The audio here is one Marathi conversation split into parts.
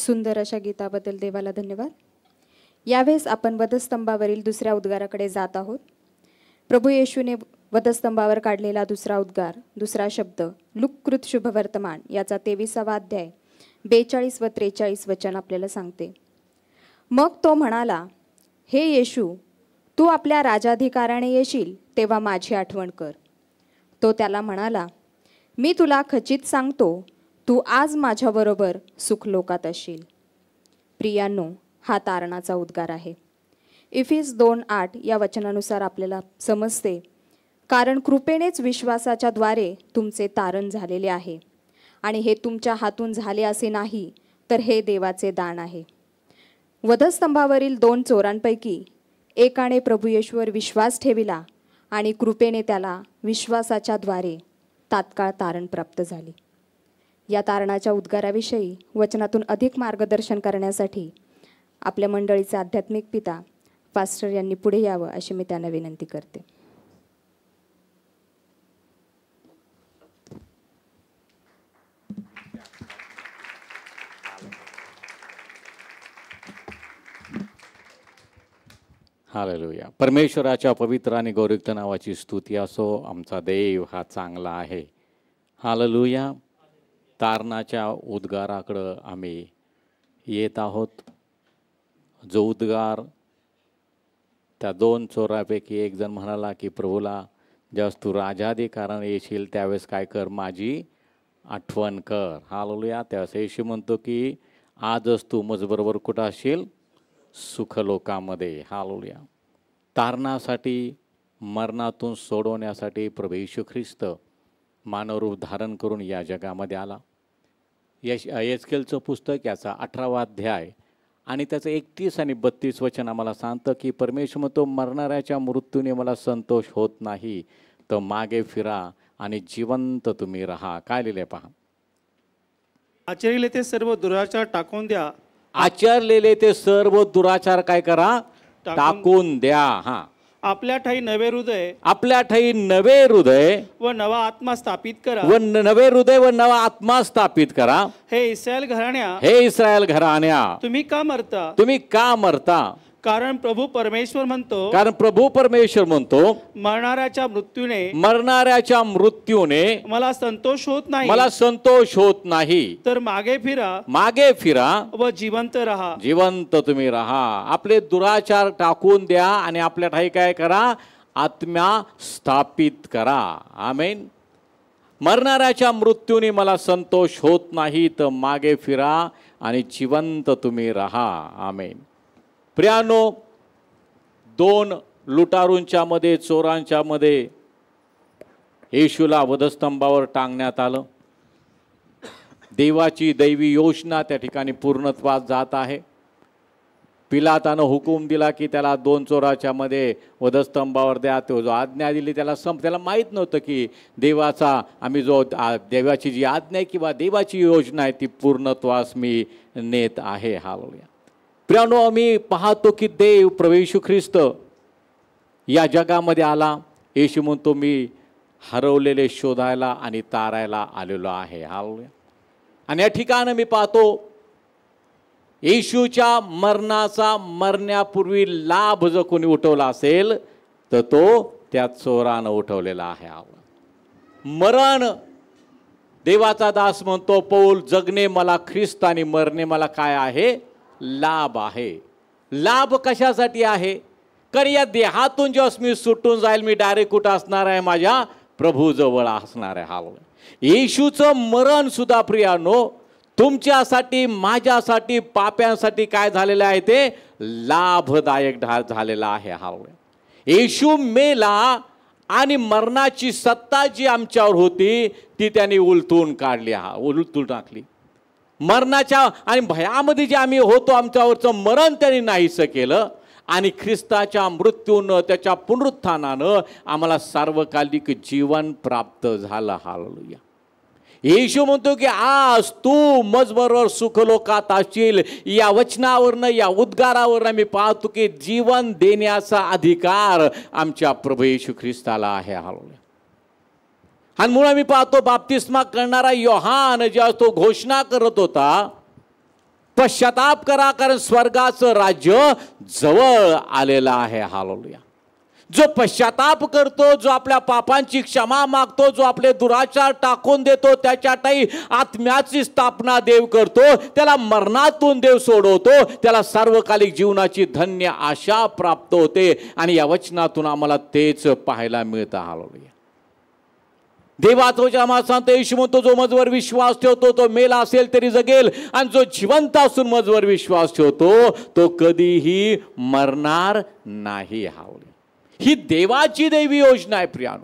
सुंदर अशा गीताबद्दल देवाला धन्यवाद। यावेळेस आपण वधस्तंभावरील दुसऱ्या उद्गाराकडे जात आहोत। प्रभू येशूने वधस्तंभावर काढलेला दुसरा उद्गार, दुसरा शब्द लुककृत शुभवर्तमान याचा 23वा अध्याय 42 व 43 वचन आपल्याला सांगते। मग तो म्हणाला, हे येशू, तू आपल्या राजाधिकाराने येशील तेव्हा माझी आठवण कर। तो त्याला म्हणाला, मी तुला खचित सांगतो, तू आज माझ्याबरोबर सुखलोकात असशील। प्रियांनो, हा तारणाचा उद्गार आहे। इफिस 2:8 या वचनानुसार आपल्याला समजते, कारण कृपेनेच विश्वासाच्या द्वारे तुमचे तारण झालेले आहे, आणि हे तुमच्या हातून झाले असे नाही, तर हे देवाचे दान आहे। वधस्तंभावरील 2 चोरांपैकी एकाने प्रभू येशूवर विश्वास ठेविला आणि कृपेने त्याला विश्वासाच्या द्वारे तात्काळ तारण प्राप्त झाले। या तारणाच्या उद्गाराविषयी वचनातून अधिक मार्गदर्शन करण्यासाठी आपल्या मंडळीचे आध्यात्मिक पिता पास्टर यांनी पुढे यावं अशी मी त्यांना विनंती करते। हालेलुया। परमेश्वराच्या पवित्र आणि गौरवयुक्त नावाची स्तुती असो। आमचा देव हा चांगला आहे। हालेलुया। तारणाच्या उद्गाराकडं आम्ही येत आहोत। जो उद्गार त्या 2 चोरापैकी एक जण म्हणाला की प्रभूला, ज्यावेळेस तू राजाधिकाराने येशील त्यावेळेस काय कर, माझी आठवण कर। हालेलुया। त्यावेळेस येशू म्हणतो की आजच तू माझ्याबरोबर कुठं असशील, सुखलोकामध्ये। हालेलुया। तारणासाठी, मरणातून सोडवण्यासाठी प्रभू येशू ख्रिस्त मानवरूप धारण करून या जगामध्ये आला। एस्केलचं पुस्तक याचा 18वा अध्याय आणि त्याचं 31 आणि 32 वचन आम्हाला सांगतं की परमेश्वर म्हणतो, मरणाऱ्याच्या मृत्यूने मला संतोष होत नाही, तर मागे फिरा आणि जिवंत तुम्ही राहा। काय लिहिले पहा, आचरिले ते सर्व दुराचार टाकून द्या। आचरलेले ते सर्व दुराचार काय करा, टाकून द्या। हा, आपल्या ठाई नवे हृदय, आपल्या ठाई नवे हृदय व नवा आत्मा स्थापित करा। व नवे हृदय व नवा आत्मा स्थापित करा। हे इस्रायल घराण्या, हे इस्रायल घराण्या, तुम्ही का मरता, तुम्ही का मरता। कारण प्रभू परमेश्वर म्हणतो, कारण प्रभू परमेश्वर म्हणतो, मरणाऱ्याच्या मृत्यूने, मरणाऱ्याच्या मृत्यूने मला संतोष होत नाही, मला संतोष होत नाही, तर मागे फिरा, मागे फिरा व जिवंत राहा। जिवंत तुम्ही राहा। आपले दुराचार टाकून द्या आणि आपल्या ठाई काय करा, आत्मा स्थापित करा। आमेन। मरणाऱ्याच्या मृत्यूने मला संतोष होत नाही, तर मागे फिरा आणि जिवंत तुम्ही राहा। आमेन। प्रियानो, 2 लुटारूंच्या मध्ये, चोरांच्या मध्ये येशूला वधस्तंभावर टांगण्यात आलं। देवाची दैवी योजना त्या ठिकाणी पूर्णत्वास जात आहे। पिलातानं हुकूम दिला की त्याला 2 चोराच्या मध्ये वधस्तंभावर द्या। तो जो आज्ञा दिली त्याला माहीत नव्हतं की देवाची जी आज्ञा आहे किंवा देवाची योजना आहे ती पूर्णत्वास मी नेत आहे। हालेलुया। प्रियानो, आम्ही पाहतो की देव प्रभू येशू ख्रिस्त या जगामध्ये आला। येशू म्हणतो, मी हरवलेले शोधायला आणि तारायला आलेलो आहे। हालेलुया। आणि या ठिकाणी मी पाहतो येशूच्या मरणाचा, मरण्यापूर्वी लाभ जर कोणी उठवला असेल तर तो त्या चोरानं उठवलेला आहे। मरण, देवाचा दास म्हणतो पौल, जगणे मला ख्रिस्त आणि मरणे मला काय आहे, लाभ आहे। लाभ कशासाठी आहे, कारण या देहातून जेव्हा मी सुटून जाईल, मी डायरेक्ट कुठं असणार आहे, माझ्या प्रभू जवळ असणार आहे। हालेलुया। येशूचं मरण सुद्धा प्रियानो तुमच्यासाठी, माझ्यासाठी, पाप्यांसाठी काय झालेलं आहे, ते लाभदायक झालेलं आहे। हालेलुया। येशू मेला आणि मरणाची सत्ता जी आमच्यावर होती ती त्यांनी उलटून काढली, उलटून टाकली। मरणाच्या आणि भयामध्ये जे आम्ही होतो, आमच्यावरचं मरण त्यांनी नाहीसं केलं आणि ख्रिस्ताच्या मृत्यूनं, त्याच्या पुनरुत्थानानं आम्हाला सार्वकालिक जीवन प्राप्त झालं। हालेलुया। येशू म्हणतो की आज तू मजबरोबर सुखलोकात असशील। या वचनावरनं, या उद्गारावरनं मी पाहतो की जीवन देण्याचा अधिकार आमच्या प्रभू येशू ख्रिस्ताला आहे। हालेलुया। आणि म्हणून मी पाहतो बाप्तिस्मा करणारा योहान जेव्हा तो घोषणा करत होता, पश्चाताप करा, कारण स्वर्गाचं राज्य जवळ आलेलं आहे. हालेलुया. जो पश्चाताप करतो, जो आपल्या पापांची क्षमा मागतो, जो आपले दुराचार टाकून देतो, त्याच्यातही आत्म्याची स्थापना देव करतो, त्याला मरणातून देव सोडवतो, त्याला सार्वकालिक जीवनाची धन्य आशा प्राप्त होते. आणि या वचनातून आम्हाला तेच पाहायला मिळतं. हालेलुया. देवाचा आम्हाला सांगतो, येशू म्हणतो, जो माझवर विश्वास ठेवतो तो मेला असेल तरी जगेल, आणि जो जिवंत असून माझवर विश्वास ठेवतो तो कधीही मरणार नाही. हालेलुया. ही देवाची दैवी योजना आहे प्रियानो.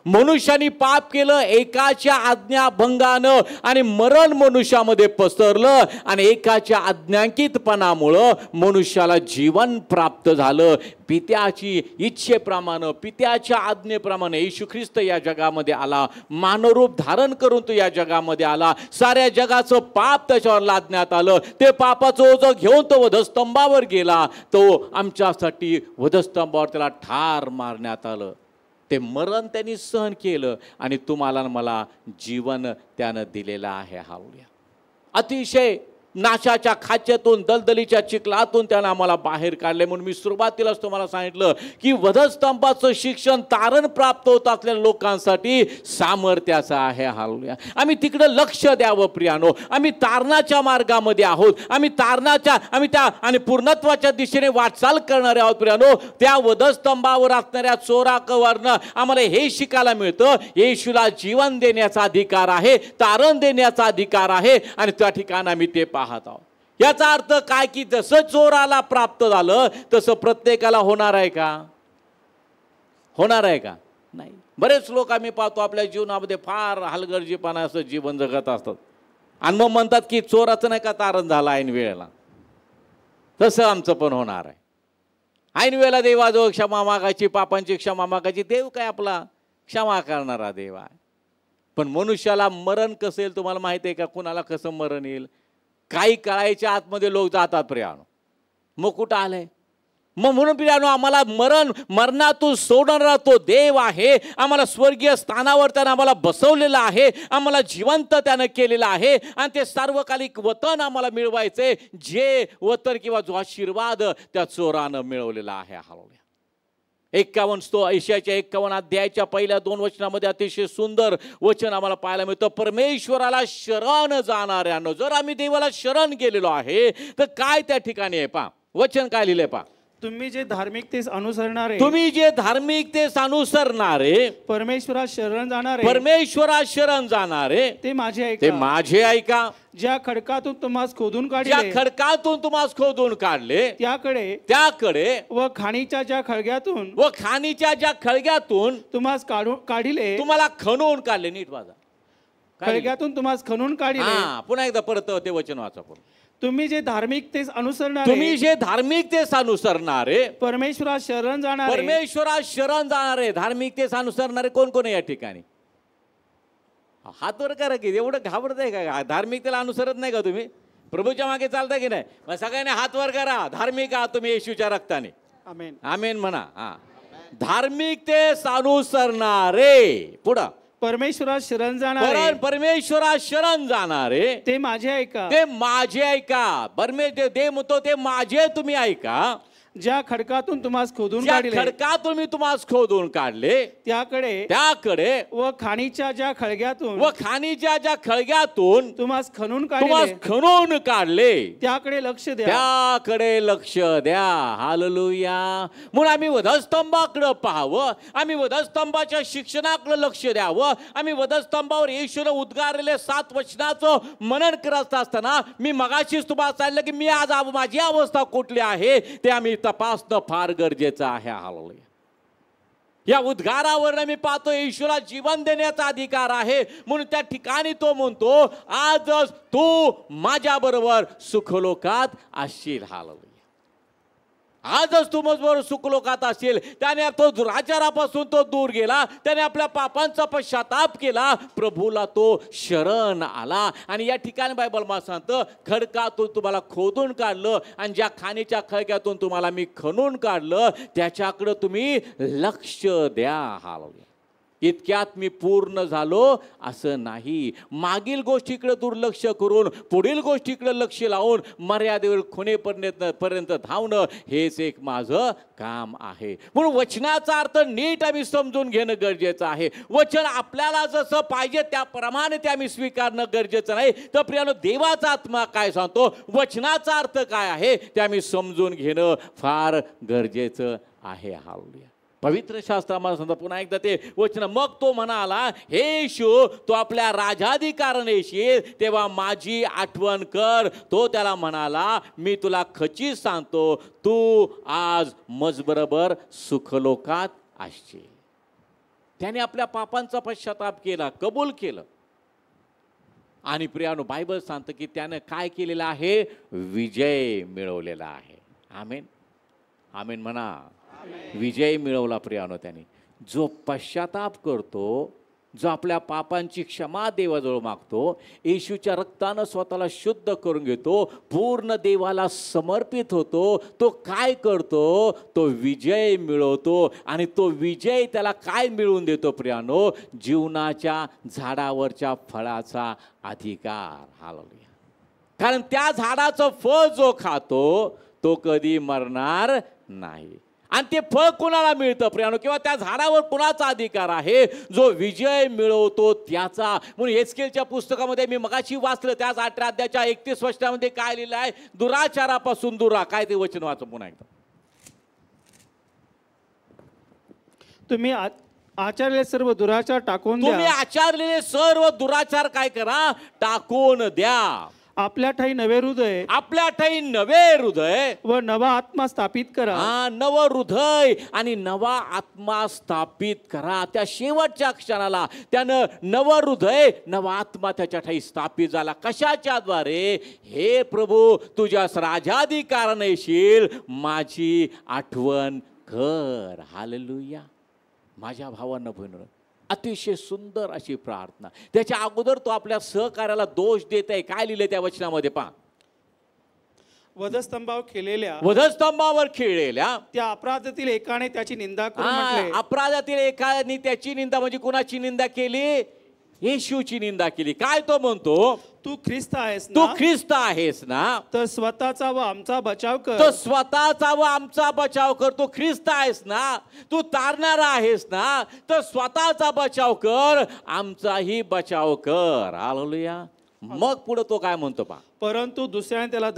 मनुष्याने पाप केलं, एकाच्या आज्ञाभंगानं, आणि मरण मनुष्यामध्ये पसरलं, आणि एकाच्या आज्ञांकितपणामुळं मनुष्याला जीवन प्राप्त झालं. पित्याची इच्छेप्रमाणे, पित्याच्या आज्ञेप्रमाणे येशू ख्रिस्त या जगामध्ये आला, मानवरूप धारण करून तो या जगामध्ये आला. साऱ्या जगाचं पाप त्याच्यावर लादण्यात आलं. ते पापाचं ओझं घेऊन तो वधस्तंभावर गेला. तो आमच्यासाठी वधस्तंभावर त्याला ठार मारण्यात आलं. ते मरण त्यांनी सहन केलं, आणि तुम्हाला मला जीवन त्यानं दिलेलं आहे. हालेलुया. अतिशय नाशाच्या खाच्यातून, दलदलीच्या चिखलातून त्यानं आम्हाला बाहेर काढले. म्हणून मी सुरुवातीलाच तुम्हाला सांगितलं की वधस्तंभाचं शिक्षण तारण प्राप्त होत असलेल्या लोकांसाठी सामर्थ्याचं आहे. हालेलुया. आम्ही तिकडे लक्ष द्यावं प्रियानो. आम्ही तारणाच्या मार्गामध्ये आहोत. आम्ही त्या आणि पूर्णत्वाच्या दिशेने वाटचाल करणारे आहोत प्रियानो. त्या वधस्तंभावर असणाऱ्या चोराकवरनं आम्हाला हे शिकायला मिळतं, येशूला जीवन देण्याचा अधिकार आहे, तारण देण्याचा अधिकार आहे, आणि त्या ठिकाणी आम्ही ते पाहत आहोत. याचा अर्थ काय की जसं चोराला प्राप्त झालं तसं प्रत्येकाला होणार आहे का? होणार आहे का? नाही. बरेच लोक आम्ही पाहतो आपल्या जीवनामध्ये फार हलगर्जीपणा असं जीवन जगत असतात, आणि मग म्हणतात की चोराचं नाही का तारण झालं ऐन वेळेला. तसं आमचं पण होणार आहे. ऐन वेळेला देवाजवळ क्षमा मागायची, पापांची क्षमा मागायची. देव काय आपला क्षमा करणारा देव आहे. पण मनुष्याला मरण कसं येईल तुम्हाला माहिती आहे का? कुणाला कसं मरण येईल? काही काळाच्या आतमध्ये लोक जातात प्रियानो. मग कुठं आलंय? मग म्हणून प्रियानो आम्हाला मरणातून सोडणारा तो देव आहे. आम्हाला स्वर्गीय स्थानावर त्यानं आम्हाला बसवलेलं आहे, आम्हाला जिवंत त्यानं केलेलं आहे, आणि ते सार्वकालिक वतन आम्हाला मिळवायचे, जे वतन किंवा जो आशीर्वाद त्या चोरानं मिळवलेला आहे. हालेलुया. 51 अध्यायाच्या पहिल्या 2 वचनामध्ये अतिशय सुंदर वचन आम्हाला पाहायला मिळतं. परमेश्वराला शरण जाणाऱ्यांनो, जर आम्ही देवाला शरण गेलेलो आहे तर काय त्या ठिकाणी आहे पहा. वचन काय लिहिलंय पहा. तुम्ही जे धार्मिकतेस अनुसरणारे, परमेश्वरात शरण जाणारे, ते माझे ऐका. ज्या खडकातून तुम्हास खोदून काढले, त्याकडे व खाणीच्या ज्या खळग्यातून तुम्हास काढिले, तुम्हाला खणून काढले. नीट वाचा. खळग्यातून तुम्हास खणून काढिले. पुन्हा एकदा परत ते वचन वाचा. तुम्ही जे धार्मिकतेस अनुसरणारे, परमेश्वरात शरण जाणारे. धार्मिकतेस अनुसरणारे कोण कोण आहे या ठिकाणी? हात वर करा की. एवढं घाबरत आहे का? धार्मिकतेला अनुसरत नाही का तुम्ही? प्रभूच्या मागे चालता की नाही? मग सगळ्यांनी हात वर करा. धार्मिक आहात तुम्ही येशूच्या रक्ताने. आमेन. आमेन म्हणा. धार्मिकतेस अनुसरणारे. पुढं परमेश्वरात शरण जाणारे, ते माझे ऐका. देव म्हणतो ते माझे तुम्ही ऐका. ज्या खडकातून तुम्हास खोदून काढले, त्याकडे व खाणीच्या ज्या खळग्यातून तुम्हास खणून काढले, त्याकडे लक्ष द्या. हालेलुया. म्हणून आम्ही वधस्तंभाकडे पाहावं, आम्ही वधस्तंभाच्या शिक्षणाकडे लक्ष द्यावं. आम्ही वधस्तंभावर येशूने उद्गारलेले 7 वचनाचं मनन करत असताना मी मगाशीच तुम्हाला सांगितलं की मी आज माझी अवस्था कुठली आहे ते आम्ही तपासणं फार गरजेचं आहे. हालेलुया. या उद्गारावर मी पाहतो येशूला जीवन देण्याचा अधिकार आहे. म्हणून त्या ठिकाणी तो म्हणतो आजच तू माझ्या बरोबर सुखलोकात असशील. हालेलुया. आजच तू माझ्याबरोबर सुखलोकात असेल. त्याने तो दुराचारापासून तो दूर गेला, त्याने आपल्या पापांचा पश्चाताप केला, प्रभूला तो शरण आला. आणि या ठिकाणी बायबल मला सांगतं खडकातून तुम्हाला खोदून काढलं, आणि ज्या खाणीच्या खळग्यातून तुम्हाला मी खणून काढलं त्याच्याकडे तुम्ही लक्ष द्या. हालेलुया. इतक्यात मी पूर्ण झालो असं नाही. मागील गोष्टीकडे दुर्लक्ष करून पुढील गोष्टीकडे लक्ष लावून मर्यादेवर खुणेपर्यंत धावणं हेच एक माझं काम आहे. म्हणून वचनाचा अर्थ नीट आम्ही समजून घेणं गरजेचं आहे. वचन आपल्याला जसं पाहिजे त्याप्रमाणे ते आम्ही स्वीकारणं गरजेचं नाही. तर प्रियानो, देवाचा आत्मा काय सांगतो, वचनाचा अर्थ काय आहे ते आम्ही समजून घेणं फार गरजेचं आहे. हालेलुया. पवित्र शास्त्र आम्हाला सांगता पुन्हा एकदा ते वचन, मग तो म्हणाला, हे येशू, तो आपल्या राजाधिकाराने येशील तेव्हा माझी आठवण कर. तो त्याला म्हणाला, मी तुला खचित सांगतो, तू आज मजबरोबर सुखलोकात असशील. त्याने आपल्या पापांचा पश्चाताप केला, कबूल केलं. आणि प्रियानो, बायबल सांगतं की त्यानं काय केलेलं आहे, विजय मिळवलेला आहे. आमेन, आमेन म्हणा. विजय मिळवला प्रियानो त्याने. जो पश्चाताप करतो, जो आपल्या पापांची क्षमा देवाजवळ मागतो, येशूच्या रक्तानं स्वतःला शुद्ध करून घेतो, पूर्ण देवाला समर्पित होतो, तो काय करतो, तो विजय मिळवतो. आणि तो विजय त्याला काय मिळवून देतो प्रियानो, जीवनाच्या झाडावरच्या फळाचा अधिकार. हालेलुया. कारण त्या झाडाचं फळ जो खातो तो कधी मरणार नाही. आणि ते फळ कोणाला मिळतं प्रियानो, किंवा त्या झाडावर कोणाचा अधिकार आहे, जो विजय मिळवतो त्याचा. म्हणून एस्केलच्या पुस्तकामध्ये मी मगाशी वाचलं, त्याच 18 अध्यायाच्या 31 वचनामध्ये काय लिहिलं आहे, दुराचारापासून दूर राहा. काय ते वचन वाचा पुन्हा एकदा. तुम्ही आचरलेले सर्व दुराचार टाकून तुम्ही द्या. आचरलेले सर्व दुराचार काय करा, टाकून द्या. आपल्या ठाई नवे हृदय, आपल्या ठाई नवे हृदय व नवा आत्मा स्थापित करा. नव हृदय आणि नवा आत्मा स्थापित करा. त्या शेवटच्या क्षणाला त्यानं नव हृदय नवा आत्मा त्याच्या ठाई स्थापित झाला. कशाच्या द्वारे, हे प्रभू तुझ्यास राजाधिकाराने येशील, माझी आठवण कर. हालेलुया. माझ्या भावांना बहिणींनो, अतिशय सुंदर अशी प्रार्थना. त्याच्या अगोदर तो आपल्या सहकार्याला दोष देत आहे. काय लिहिले त्या वचनामध्ये पहा, वधस्तंभावर खेळलेल्या त्या अपराधातील एकाने त्याची निंदा करून म्हटले. अपराधातील एकाने त्याची निंदा म्हणजे कुणाची निंदा केली, येशूची निंदा केली. काय तो म्हणतो, तू ख्रिस्त आहेस ना, तू ख्रिस्त आहेस ना, तर स्वतःचा व आमचा बचाव कर. तो स्वतःचा व आमचा बचाव कर. तू ख्रिस्त आहेस ना, तू तारणारा आहेस ना, तर स्वतःचा बचाव कर, आमचाही बचाव कर. हालेलुया. मग पुढे तो काय म्हणतो पहा, परंतु दुसऱ्याने त्याला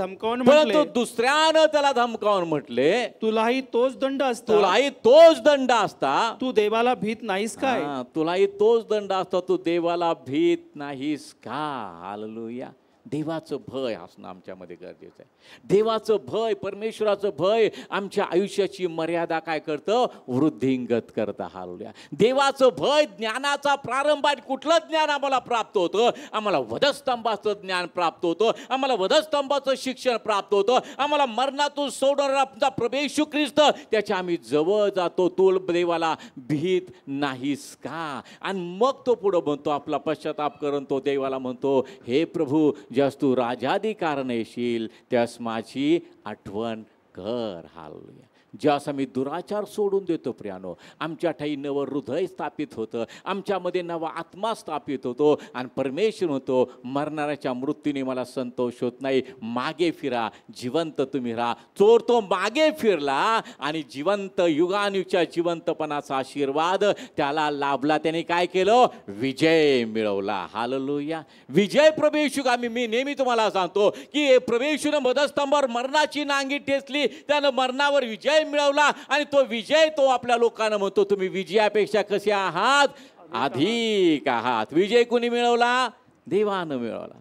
धमकावून म्हटले, तुलाही तोच दंड असता, तुलाही तोच दंड असता, तू देवाला भीत नाहीस काय. तुलाही तोच दंड असता, तू देवाला भीत नाहीस का. हालेलुया. देवाचं भय असणं आमच्यामध्ये गरजेचं आहे. देवाचं भय, परमेश्वराचं भय आमच्या आयुष्याची मर्यादा काय करतं, वृद्धिंगत करतं. हालेलुया. देवाचं भय ज्ञानाचा प्रारंभ आहे. कुठलं ज्ञान आम्हाला प्राप्त होतं, आम्हाला वधस्तंभाचं ज्ञान प्राप्त होतं, आम्हाला वधस्तंभाचं शिक्षण प्राप्त होतं, आम्हाला मरणातून सोडणारा आमचा प्रभू येशू ख्रिस्त, त्याच्या आम्ही जवळ जातो. तू देवाला भीत नाहीस का. आणि मग तो पुढं म्हणतो, आपला पश्चाताप करून तो देवाला म्हणतो, हे प्रभू, ज्यास तू राजाधिकाराने येशील त्यास माझी आठवण कर. हालेलुया. ज्यास आम्ही दुराचार सोडून देतो प्रियानो, आमच्या ठाई नवं हृदय स्थापित होतं, आमच्यामध्ये नवा आत्मा स्थापित होतो. आणि परमेश्वर होतो, मरणाऱ्याच्या मृत्यूने मला संतोष होत नाही, मागे फिरा, जिवंत तुम्ही राहा. चोर तो मागे फिरला आणि जिवंत, युगानुयुगच्या जिवंतपणाचा आशीर्वाद त्याला लाभला. त्याने काय केलं, विजय मिळवला. हालेलुया. विजय प्रभू येशू. मी नेहमी तुम्हाला सांगतो की प्रभू येशूने वधस्तंभावर मरणाची नांगी ठेचली, त्यानं मरणावर विजय मिळवला. आणि तो विजय तो आपल्या लोकांना म्हणतो, तुम्ही विजयापेक्षा कसे आहात, अधिक आहात. विजय कोणी मिळवला, देवानं मिळवला.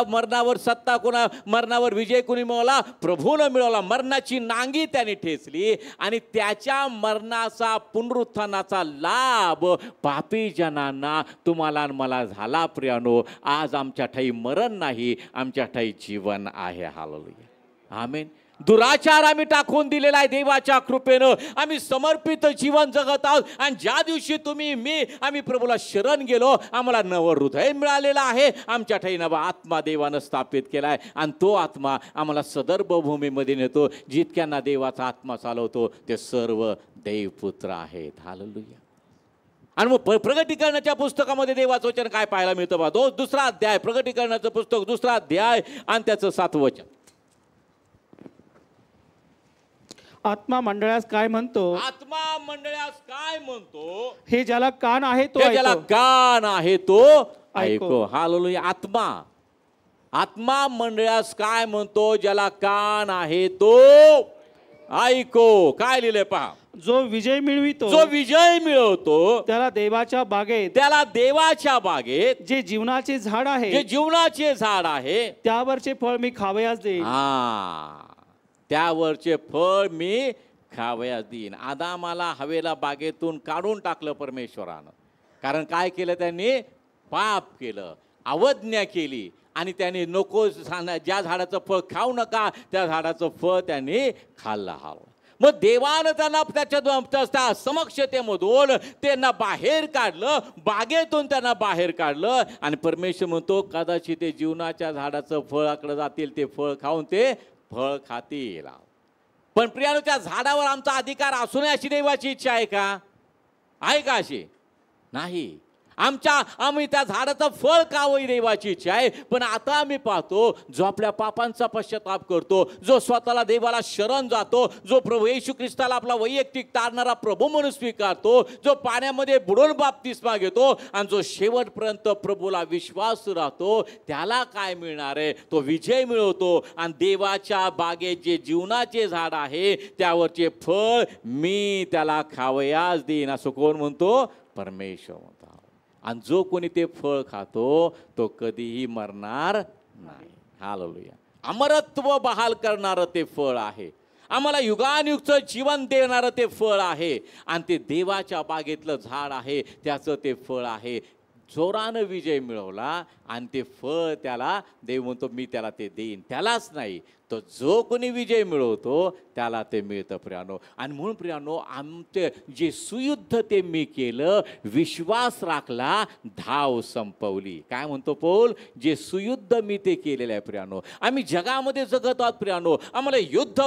मरणावर सत्ता कोणा, मरणावर विजय कोणी मिळवला, प्रभूनं मिळवला. मरणाची नांगी त्याने ठेचली आणि त्याच्या मरणाचा, पुनरुत्थानाचा लाभ पापी जनांना, तुम्हाला मला झाला. प्रियानो, आज आमच्या ठाई मरण नाही, आमच्या ठाई जीवन आहे. हालेलुया. आमेन. दुराचार आम्ही टाकून दिलेला आहे देवाच्या कृपेनं. आम्ही समर्पित जीवन जगत आहोत. आणि ज्या दिवशी तुम्ही, आम्ही प्रभूला शरण गेलो, आम्हाला नवं हृदय मिळालेलं आहे, आमच्या ठाई नवा आत्मा देवानं स्थापित केला आहे. आणि तो आत्मा आम्हाला सदर्भ भूमीमध्ये नेतो. जितक्यांना देवाचा आत्मा चालवतो ते सर्व देवपुत्र आहेत. हालेलुया. आणि मग प्रगटीकरणाच्या पुस्तकामध्ये देवाचं वचन काय पाहायला मिळतं बा, तो दुसरा अध्याय, प्रगटीकरणाचं पुस्तक दुसरा अध्याय आणि त्याचं 7वं वचन. आत्मा मंडळास काय म्हणतो, आत्मा मंडळास काय म्हणतो, हे ज्याला कान आहे तो हे ज्याला ऐको. कान आहे तो ऐको. ऐको. हालेलुया. आत्मा मंडळास काय म्हणतो, ज्याला कान आहे तो ऐको. काय लिहिलंय पहा, जो विजय मिळवितो, जो विजय मिळवतो त्याला देवाच्या बागेत, त्याला देवाच्या बागेत, जे जीवनाचे झाड आहे, जे जीवनाचे झाड आहे, त्यावरचे फळ मी खावयास देईन. त्यावरचे फळ मी खावयास देईन. आदामाला हवेला बागेतून काढून टाकलं परमेश्वरानं. कारण काय केलं त्यांनी, पाप केलं, अवज्ञा केली आणि त्यांनी नको ज्या झाडाचं फळ खाऊ नका त्या झाडाचं फळ त्यांनी खाल्लं हवं. मग देवानं त्यांना त्याच्या समक्षतेमधून त्यांना बाहेर काढलं, बागेतून त्यांना बाहेर काढलं आणि परमेश्वर म्हणतो कदाचित ते जीवनाच्या झाडाचं फळाकडे जातील, ते फळ खाऊन ते फळ खातील. पण प्रियानो, त्या झाडावर आमचा अधिकार असू नये अशी देवाची इच्छा आहे का? आहे का अशी? नाही. आम्ही त्या झाडाचं फळ खावं देवाची इच्छा आहे. पण आता आम्ही पाहतो, जो आपल्या पापांचा पश्चाताप करतो, जो स्वतःला देवाला शरण जातो, जो प्रभू येशू ख्रिस्ताला आपला वैयक्तिक तारणारा प्रभू म्हणून स्वीकारतो, जो पाण्यामध्ये बुडून बाप्तिस्मा घेतो आणि जो शेवटपर्यंत प्रभूला विश्वास राहतो, त्याला काय मिळणार आहे? तो विजय मिळवतो आणि देवाच्या बागेत जे जीवनाचे झाड आहे त्यावरचे फळ मी त्याला खावयास देईन, असं कोण म्हणतो? परमेश्वर म्हणतो. आणि जो कोणी ते फळ खातो तो कधीही मरणार नाही. हालेलुया. अमरत्व बहाल करणारं ते फळ आहे, आम्हाला युगानुयुगचं जीवन देणारं ते फळ आहे आणि ते देवाच्या बागेतलं झाड आहे, त्याचं ते फळ आहे. जोरानं विजय मिळवला आणि ते फळ त्याला देव म्हणतो मी त्याला ते देईन. त्यालाच नाही, तो जो कोणी विजय मिळवतो त्याला ते मिळतं प्रियानो. आणि म्हणून प्रियानो, आमचे जे सुयुद्ध ते मी केलं, विश्वास राखला, धाव संपवली. काय म्हणतो पौल? जे सुयुद्ध मी ते केलेलं आहे प्रियानो. आम्ही जगामध्ये जगत आहोत प्रियानो, आम्हाला युद्ध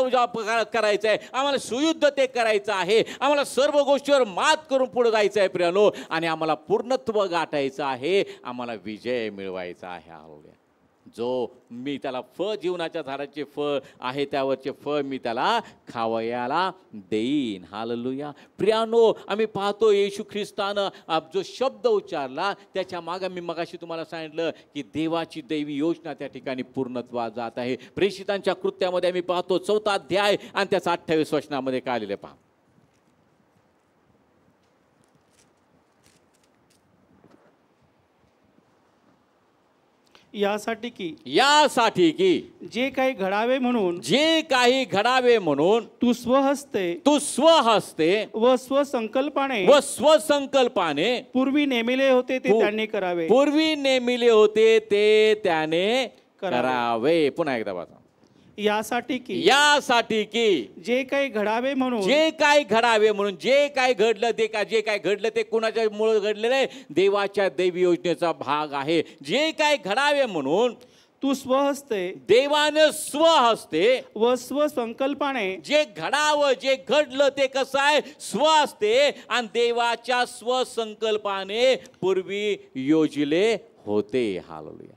करायचं आहे, आम्हाला सुयुद्ध ते करायचं आहे, आम्हाला सर्व गोष्टीवर मात करून पुढे जायचं आहे प्रियानो आणि आम्हाला पूर्णत्व गाठायचं आहे, आम्हाला विजय मिळवायचा आहे. हालेलुया. जो मी त्याला फळ, जीवनाच्या झाडाचे फळ आहे त्यावरचे फळ मी त्याला खावयाला देईन. हालेलुया. प्रियानो, आम्ही पाहतो येशू ख्रिस्तानं जो शब्द उच्चारला त्याच्या मागे मी मगाशी तुम्हाला सांगितलं की देवाची दैवी योजना त्या ठिकाणी पूर्णत्वात जात आहे. प्रेषितांच्या कृत्यामध्ये आम्ही पाहतो 4था अध्याय आणि त्याचा 28 वचनामध्ये काय लिहिलं पहा. यासाठी की जे काही घडावे म्हणून तू स्वहस्ते व स्वसंकल्पाने पूर्वी नेमिले होते ते त्याने करावे. पुन्हा एकदा बघा. यासाठी की जे काही घडावे म्हणून जे काय घडलं जे काय घडलं ते कुणाच्या मुळे घडलेलं आहे? देवाच्या दैवी योजनेचा भाग आहे. जे काय घडावे म्हणून तू स्वहस्ते, देवानं स्वहस्ते व स्वसंकल्पाने जे घडावं, जे घडलं ते कसं आहे? स्वहस्ते आणि देवाच्या स्वसंकल्पाने पूर्वी योजले होते. हालेलुया.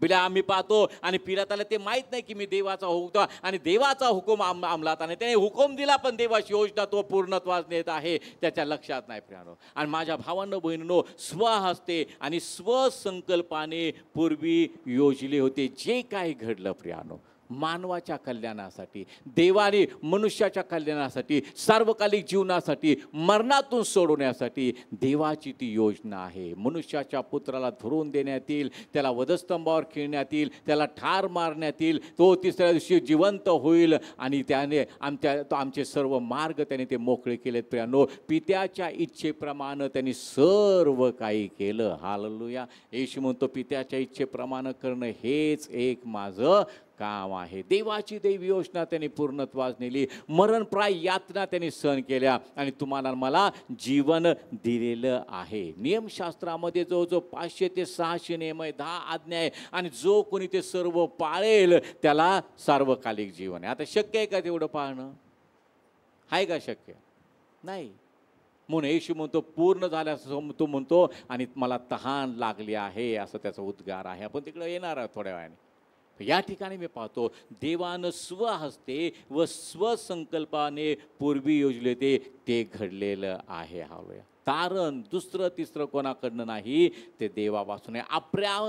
पिला आम्ही पाहतो आणि पिलाताला ते माहीत नाही की मी देवाचा होतो आणि देवाचा हुकूम अंमलात आणि त्याने हुकूम दिला, पण देवाची योजना तो पूर्णत्वास नेत आहे त्याच्या लक्षात नाही प्रियानो. आणि माझ्या भावांनो बहिणींनो, स्वहस्ते आणि स्वसंकल्पाने पूर्वी योजले होते. जे काही घडलं प्रियानो, मानवाच्या कल्याणासाठी, देवाने मनुष्याच्या कल्याणासाठी, सार्वकालिक जीवनासाठी, मरणातून सोडवण्यासाठी देवाची ती योजना आहे. मनुष्याच्या पुत्राला धरून देण्यात येईल, त्याला वधस्तंभावर खेळण्यात येईल, त्याला ठार मारण्यात येईल, तो तिसऱ्या दिवशी जिवंत होईल आणि त्याने आमचे सर्व मार्ग त्याने ते मोकळे केलेत प्रियानो. पित्याच्या इच्छेप्रमाणे त्यांनी सर्व काही केलं. हालेलुया. येशू म्हणतो पित्याच्या इच्छेप्रमाणे करणं हेच एक माझं काम आहे. देवाची दैवी योजना त्यांनी पूर्णत्वास नेली. मरणप्राय यातना त्यांनी सहन केल्या आणि तुम्हाला मला जीवन दिलेलं आहे. नियमशास्त्रामध्ये जो 500 ते 600 नियम आहे, 10 आज्ञा आहे आणि जो कोणी ते सर्व पाळेल त्याला सार्वकालिक जीवन आहे. आता शक्य आहे का तेवढं पाळणं? आहे का शक्य? नाही. म्हणून येशू म्हणतो पूर्ण झाल्यास तो म्हणतो आणि मला तहान लागली आहे, असं त्याचा उद्गार आहे. आपण तिकडे येणार आहोत थोड्या वेळाने. या ठिकाणी मी पाहतो देवानं स्वहस्ते व स्वसंकल्पाने पूर्वी योजले ते घडलेलं आहे. हालेलुया. तारण दुसरं तिसरं कोणाकडनं नाही, ते देवापासून आहे.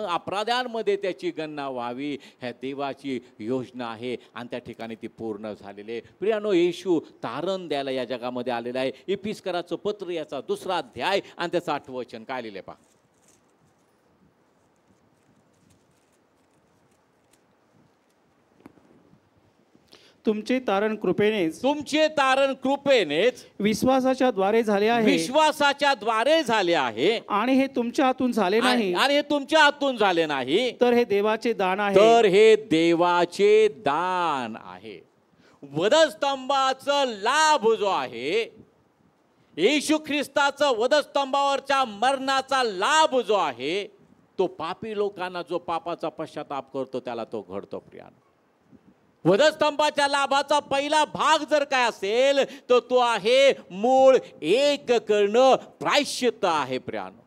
अपराधांमध्ये त्याची गणना व्हावी, ह्या देवाची योजना आहे आणि त्या ठिकाणी ती पूर्ण झालेली आहे. प्रियानो, येशू तारण द्यायला या जगामध्ये आलेला आहे. इफिसकराचं पत्र याचा 2रा अध्याय आणि त्याचं 8वं वचन काय लिहिले पहा. तुमचे तारण कृपेनेच विश्वासाच्या द्वारे झाले आहे आणि हे तुमच्या हातून झाले नाही, आणि हे तुमच्या हातून झाले नाही, तर हे देवाचे दान आहे. वधस्तंभाचा लाभ जो आहे, येशू ख्रिस्ताचं वधस्तंभावरच्या मरणाचा लाभ जो आहे, तो पापी लोकांना जो पापाचा पश्चाताप करतो त्याला तो घडतो. प्रियानो, वधस्तंभाच्या लाभाचा पहिला भाग जर काय असेल तर तो आहे मूळ एक करणं, प्रायश्चित्त आहे. प्रियानो,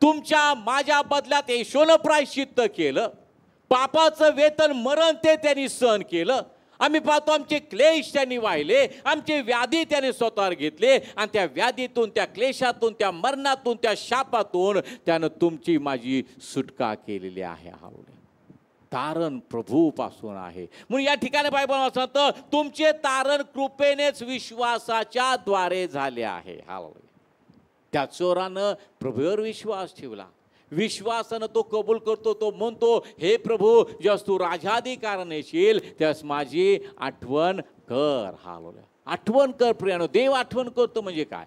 तुमच्या माझ्या बदल्यात येशूनं प्रायश्चित्त केलं. पापाचं वेतन मरण ते त्यांनी सहन केलं. आम्ही पाहतो आमचे क्लेश त्यांनी वाहिले, आमचे व्याधी त्याने स्वतःवर घेतले आणि त्या व्याधीतून, त्या क्लेशातून, त्या मरणातून, त्या शापातून त्यानं तुमची माझी सुटका केलेली आहे. तारण प्रभूपासून आहे. म्हणून या ठिकाणी बायबल सांगतं तुमचे तारण कृपेनेच विश्वासाच्या द्वारे झाले आहे. हालेलुया. त्या चोरानं प्रभूवर विश्वास ठेवला. विश्वासानं तो कबूल करतो. तो म्हणतो, हे प्रभू, ज्यास तू राजाधिकार येशील त्यास माझी आठवण कर. हालेलुया. आठवण कर. प्रियानो, देव आठवण करतो म्हणजे काय?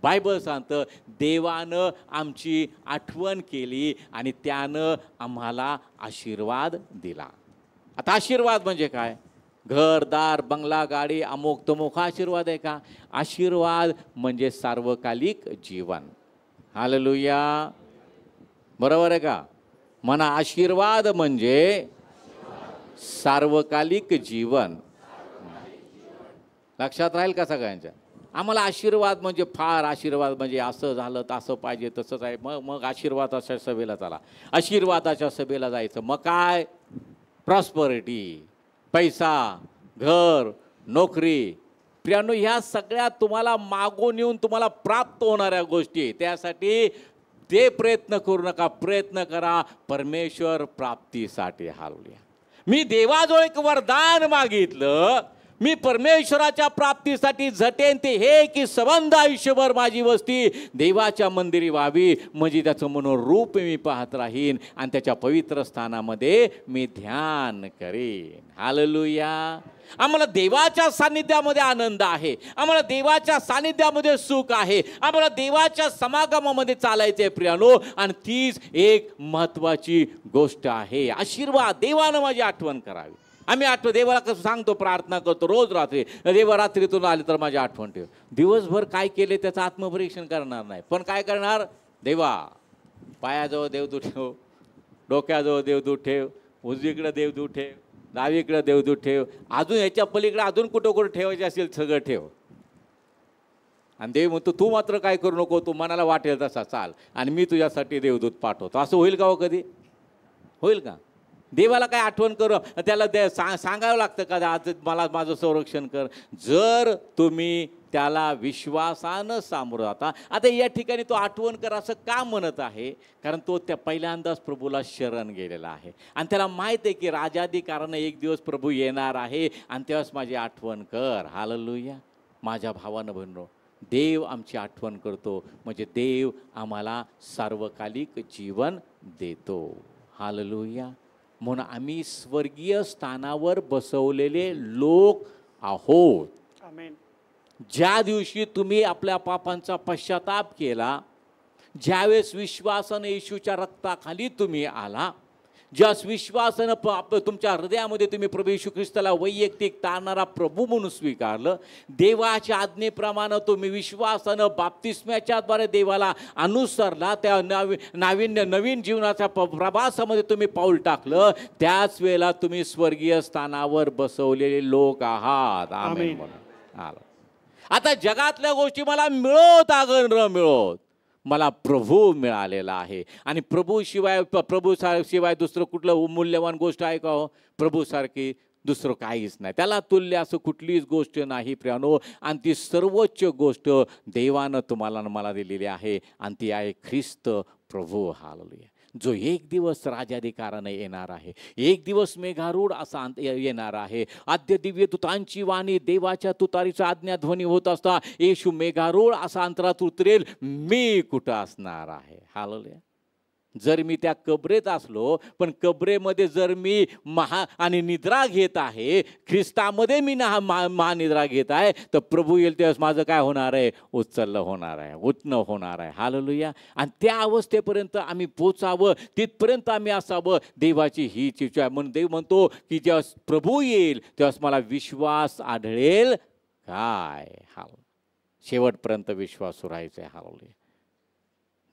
बायबल सांगतं देवानं आमची आठवण केली आणि त्यानं आम्हाला आशीर्वाद दिला. आता आशीर्वाद म्हणजे काय? घरदार, बंगला, गाडी, अमुक तमुक आशीर्वाद आहे का? आशीर्वाद म्हणजे सार्वकालिक जीवन. हालेलुया. बरोबर आहे का? म्हणा, आशीर्वाद म्हणजे सार्वकालिक जीवन. लक्षात राहील का सगळ्यांच्या? आम्हाला आशीर्वाद म्हणजे फार आशीर्वाद म्हणजे असं झालं, तसं पाहिजे, तसंच आहे. मग आशीर्वादाच्या सभेला चला, आशीर्वादाच्या सभेला जायचं. मग काय? प्रॉस्परिटी, पैसा, घर, नोकरी. प्रियानो, ह्या सगळ्या तुम्हाला मागून येऊन तुम्हाला प्राप्त होणाऱ्या गोष्टी. त्यासाठी ते प्रयत्न करू नका, प्रयत्न करा परमेश्वर प्राप्तीसाठी. हालेलुया. मी देवाजवळ एक वरदान मागितलं, मी परमेश्वराच्या प्राप्तीसाठी झटेन ते हे की संबंध आयुष्यभर माझी वस्ती देवाच्या मंदिरी व्हावी, म्हणजे त्याचं मनोरूप मी पाहत राहीन आणि त्याच्या पवित्र स्थानामध्ये मी ध्यान करेन. हालेलुया. आम्हाला देवाच्या सानिध्यामध्ये आनंद आहे, आम्हाला देवाच्या सानिध्यामध्ये सुख आहे, आम्हाला देवाच्या समागमामध्ये चालायचं आहे. प्रियानो, आणि तीच एक महत्त्वाची गोष्ट आहे. आशीर्वाद. देवानं माझी आठवण करावी. आम्ही देवाला कसं सांगतो, प्रार्थना करतो रोज रात्री, देवा रात्रीतून आले तर माझी आठवण ठेव. दिवसभर काय केले त्याचं आत्मपरीक्षण करणार नाही, पण काय करणार? देवा, पायाजवळ देवदूत ठेव, डोक्याजवळ देवदूत ठेव, उजवीकडे देवदूत ठेव, डावीकडे देवदूत ठेव, अजून ह्याच्या पलीकडे अजून कुठं कुठं ठेवायचे असेल सगळं ठेव. आणि देव म्हणतो, तू मात्र काय करू नको, तू मनाला वाटेल तसा चाल आणि मी तुझ्यासाठी देवदूत पाठवतो. असं होईल का हो? कधी होईल का? देवाला काय आठवण करू, त्याला सांगावं लागतं का आज मला माझं संरक्षण कर? जर तुम्ही त्याला विश्वासानं सामोरं जाता. आता या ठिकाणी तो आठवण कर असं का म्हणत आहे? कारण तो त्या पहिल्यांदाच प्रभूला शरण गेलेला आहे आणि त्याला माहीत आहे की राजाधिकारानं एक दिवस प्रभू येणार आहे आणि तेव्हाच माझी आठवण कर. हालेलुया. माझ्या भावानं बहिणींनो, देव आमची आठवण करतो म्हणजे देव आम्हाला सार्वकालिक जीवन देतो. हालेलुया. म्हणून आम्ही स्वर्गीय स्थानावर बसवलेले लोक आहोत. आमेन. ज्या दिवशी तुम्ही आपल्या पापांचा पश्चाताप केला, ज्यावेळेस विश्वासाने येशूच्या रक्ताखाली तुम्ही आला, ज्या विश्वासानं तुमच्या हृदयामध्ये तुम्ही प्रभू येशू ख्रिस्ताला वैयक्तिक तारणारा प्रभू म्हणून स्वीकारलं, देवाच्या आज्ञेप्रमाणे तुम्ही विश्वासानं बाप्तिस्म्याच्याद्वारे देवाला अनुसरला, त्या नवीन जीवनाच्या प्रवासामध्ये तुम्ही पाऊल टाकलं, त्याच वेळेला तुम्ही स्वर्गीय स्थानावर बसवलेले लोक आहात. आमेन. आता जगातल्या गोष्टी मला मिळवत अगर न मिळवत, मला प्रभू मिळालेला आहे. आणि प्रभू शिवाय दुसरं कुठलं मूल्यवान गोष्ट आहे का हो? प्रभूसारखी दुसरं काहीच नाही, त्याला तुल्य असं कुठलीच गोष्ट नाही प्रियानो. आणि ती सर्वोच्च गोष्ट देवानं तुम्हाला मला दिलेली आहे, आणि ती आहे ख्रिस्त प्रभू. हालेलुया. जो एक दिवस राजाधिकाराने येणार आहे, एक दिवस मेघारूढ असा येणार आहे. आद्य दिव्य तुतांची वाणी, देवाच्या तुतारीचा आज्ञाध्वनी होत असता येशू मेघारूढ असा अंतरात उतरेल, मी कुठं असणार आहे. हालेलुया. जर मी त्या कबरेत असलो, पण कबरेमध्ये जर मी निद्रा घेत आहे, ख्रिस्तामध्ये मी महानिद्रा घेत आहे, तर प्रभू येईल तेव्हा माझं काय होणार आहे? उचललं होणार आहे, उठणं होणार आहे. हालेलुया. आणि त्या अवस्थेपर्यंत आम्ही पोचावं, तिथपर्यंत आम्ही असावं, देवाची हीच इच्छा आहे. म्हणून देव म्हणतो की जेव्हा प्रभू येईल तेव्हा मला विश्वास आढळेल काय? शेवटपर्यंत विश्वास राहायचा आहे. हालेलुया.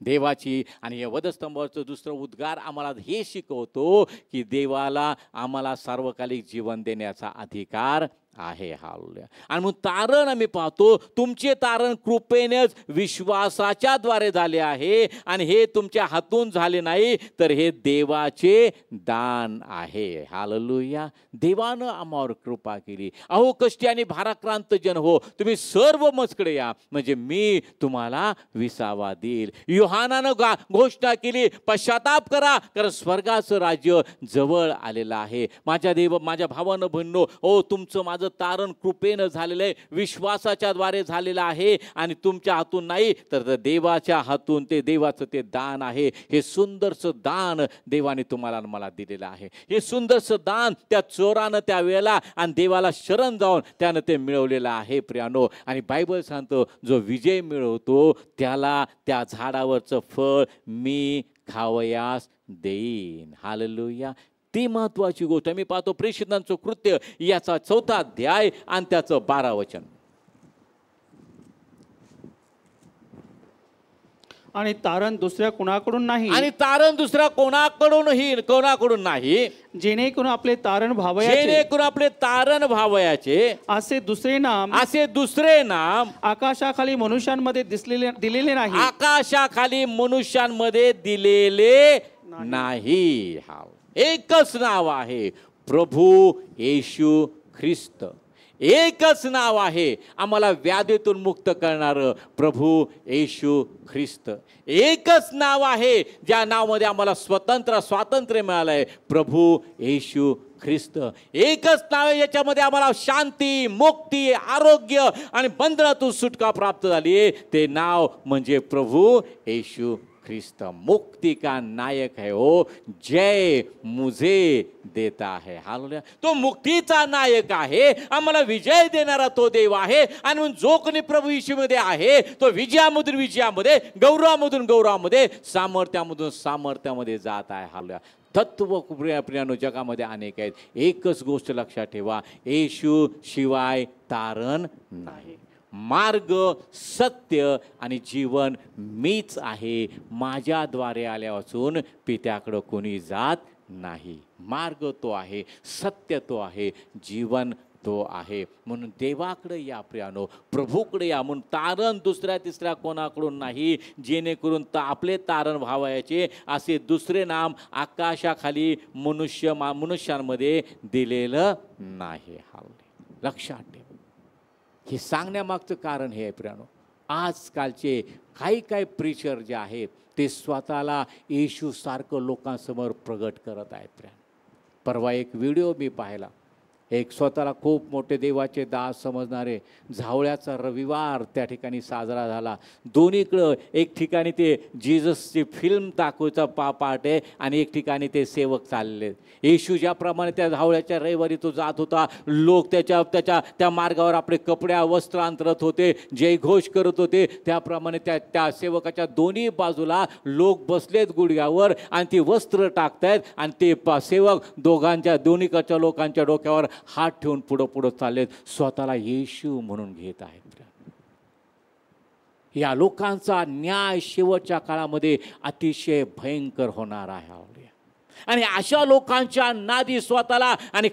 देवाची आणि या वधस्तंभाचं दुसरं उद्गार आम्हाला हे शिकवतो की देवाला आम्हाला सार्वकालिक जीवन देण्याचा अधिकार आहे. हालेलुया. आणि मग तारण आम्ही पाहतो, तुमचे तारण कृपेनेच विश्वासाच्या द्वारे झाले आहे, आणि हे तुमच्या हातून झाले नाही, तर हे देवाचे दान आहे. हालेलुया. देवानं आम्हावर कृपा केली. अहो कष्टी आणि भाराक्रांत जन हो, तुम्ही सर्व मजकडे या, म्हणजे मी तुम्हाला विसावा देईल. योहानानं घोषणा केली, पश्चाताप करा, कारण स्वर्गाचं राज्य जवळ आलेलं आहे. माझ्या भावानं बहिणींनो, ओ तुमचं माझं तारण कृपेनं झालेलं आहे, विश्वासाच्या द्वारे झालेलं आहे, आणि तुमच्या हातून नाही, तर देवाच्या हातून. ते देवाचं ते दान आहे. हे सुंदरचं दान देवाने तुम्हाला मला दिलेलं आहे. हे सुंदरचं दान त्या चोरानं त्या वेळेला आणि देवाला शरण जाऊन त्यानं ते मिळवलेलं आहे प्रियानो. आणि बायबल सांगतो, जो विजय मिळवतो त्याला त्या झाडावरचं फळ मी खावयास देईन. हालेलुया. ती महत्वाची गोष्ट मी पाहतो. प्रेषितांचं कृत्य याचा 4था अध्याय आणि त्याचं 12 वचन. आणि तारण दुसऱ्या कोणाकडून नाही, आणि तारण दुसऱ्या कोणाकडून नाही, जेणेकरून आपले तारण भावयाचे असे दुसरे नाम आकाशाखाली मनुष्यांमध्ये दिलेले नाही. आकाशाखाली मनुष्यांमध्ये दिलेले नाही. एकच नाव आहे, प्रभू येशू ख्रिस्त. एकच नाव आहे आम्हाला व्याधीतून मुक्त करणारं, प्रभू येशू ख्रिस्त. एकच नाव आहे ज्या नावामध्ये आम्हाला स्वातंत्र्य मिळालंय, प्रभू येशू ख्रिस्त. एकच नाव आहे याच्यामध्ये आम्हाला शांती, मुक्ती, आरोग्य आणि बंधनातून सुटका प्राप्त झाली आहे. ते नाव म्हणजे प्रभू येशू ख्रिस्त. मुक्ति का नायक है वो, जय मुझे देता है. हालेलुया. तो मुक्तीचा नायक आहे, आम्हाला विजय देणारा तो देव आहे. आणि जो कोणी प्रभू येशूमध्ये आहे तो विजयामध्ये, गौरवामधून गौरवामध्ये, सामर्थ्यामधून सामर्थ्यामध्ये जात आहे. हालेलुया. तत्व प्रियानो जगामध्ये अनेक आहेत. एकच गोष्ट लक्षात ठेवा, येशू शिवाय तारण नाही. मार्ग, सत्य आणि जीवन मीच आहे. माझ्याद्वारे आल्यापासून पित्याकडं कोणी जात नाही. मार्ग तो आहे, सत्य तो आहे, जीवन तो आहे. म्हणून देवाकडे या प्रियानो, प्रभूकडे या. म्हणून तारण दुसऱ्या तिसऱ्या कोणाकडून नाही, जेणेकरून आपले तारण व्हावयाचे असे दुसरे नाम आकाशाखाली मनुष्यांमध्ये दिलेलं नाही. लक्षात ठेवा. हे सांगण्यामागचं कारण हे आहे प्रियानो, आजकालचे काही प्रीचर जे आहेत ते स्वतःला येशू सारखं लोकांसमोर प्रगट करत आहेत प्रियानो. परवा एक व्हिडिओ मी पाहिला, एक स्वतःला खूप मोठे देवाचे दास समजणारे, झावळ्याचा रविवार त्या ठिकाणी साजरा झाला. दोन्हीकडं एक ठिकाणी ते जीजसची फिल्म दाखवायचा पार्ट आहे आणि एक ठिकाणी ते सेवक चालले. येशू ज्याप्रमाणे त्या झावळ्याच्या रविवारी तो जात होता, लोक त्या मार्गावर आपले कपडे वस्त्र अंतरत होते, जयघोष करत होते, त्याप्रमाणे त्या सेवकाच्या दोन्ही बाजूला लोक बसलेत गुडघ्यावर आणि ती वस्त्र टाकतायत आणि ते सेवक दोन्हीकडच्या लोकांच्या डोक्यावर हात ठेवून पुढं चाललेत, स्वतःला येशू म्हणून घेत आहेत. या लोकांचा न्याय शेवटच्या काळामध्ये अतिशय भयंकर होणार आहे. आणि अशा लोकांच्या नादी स्वतःला आणि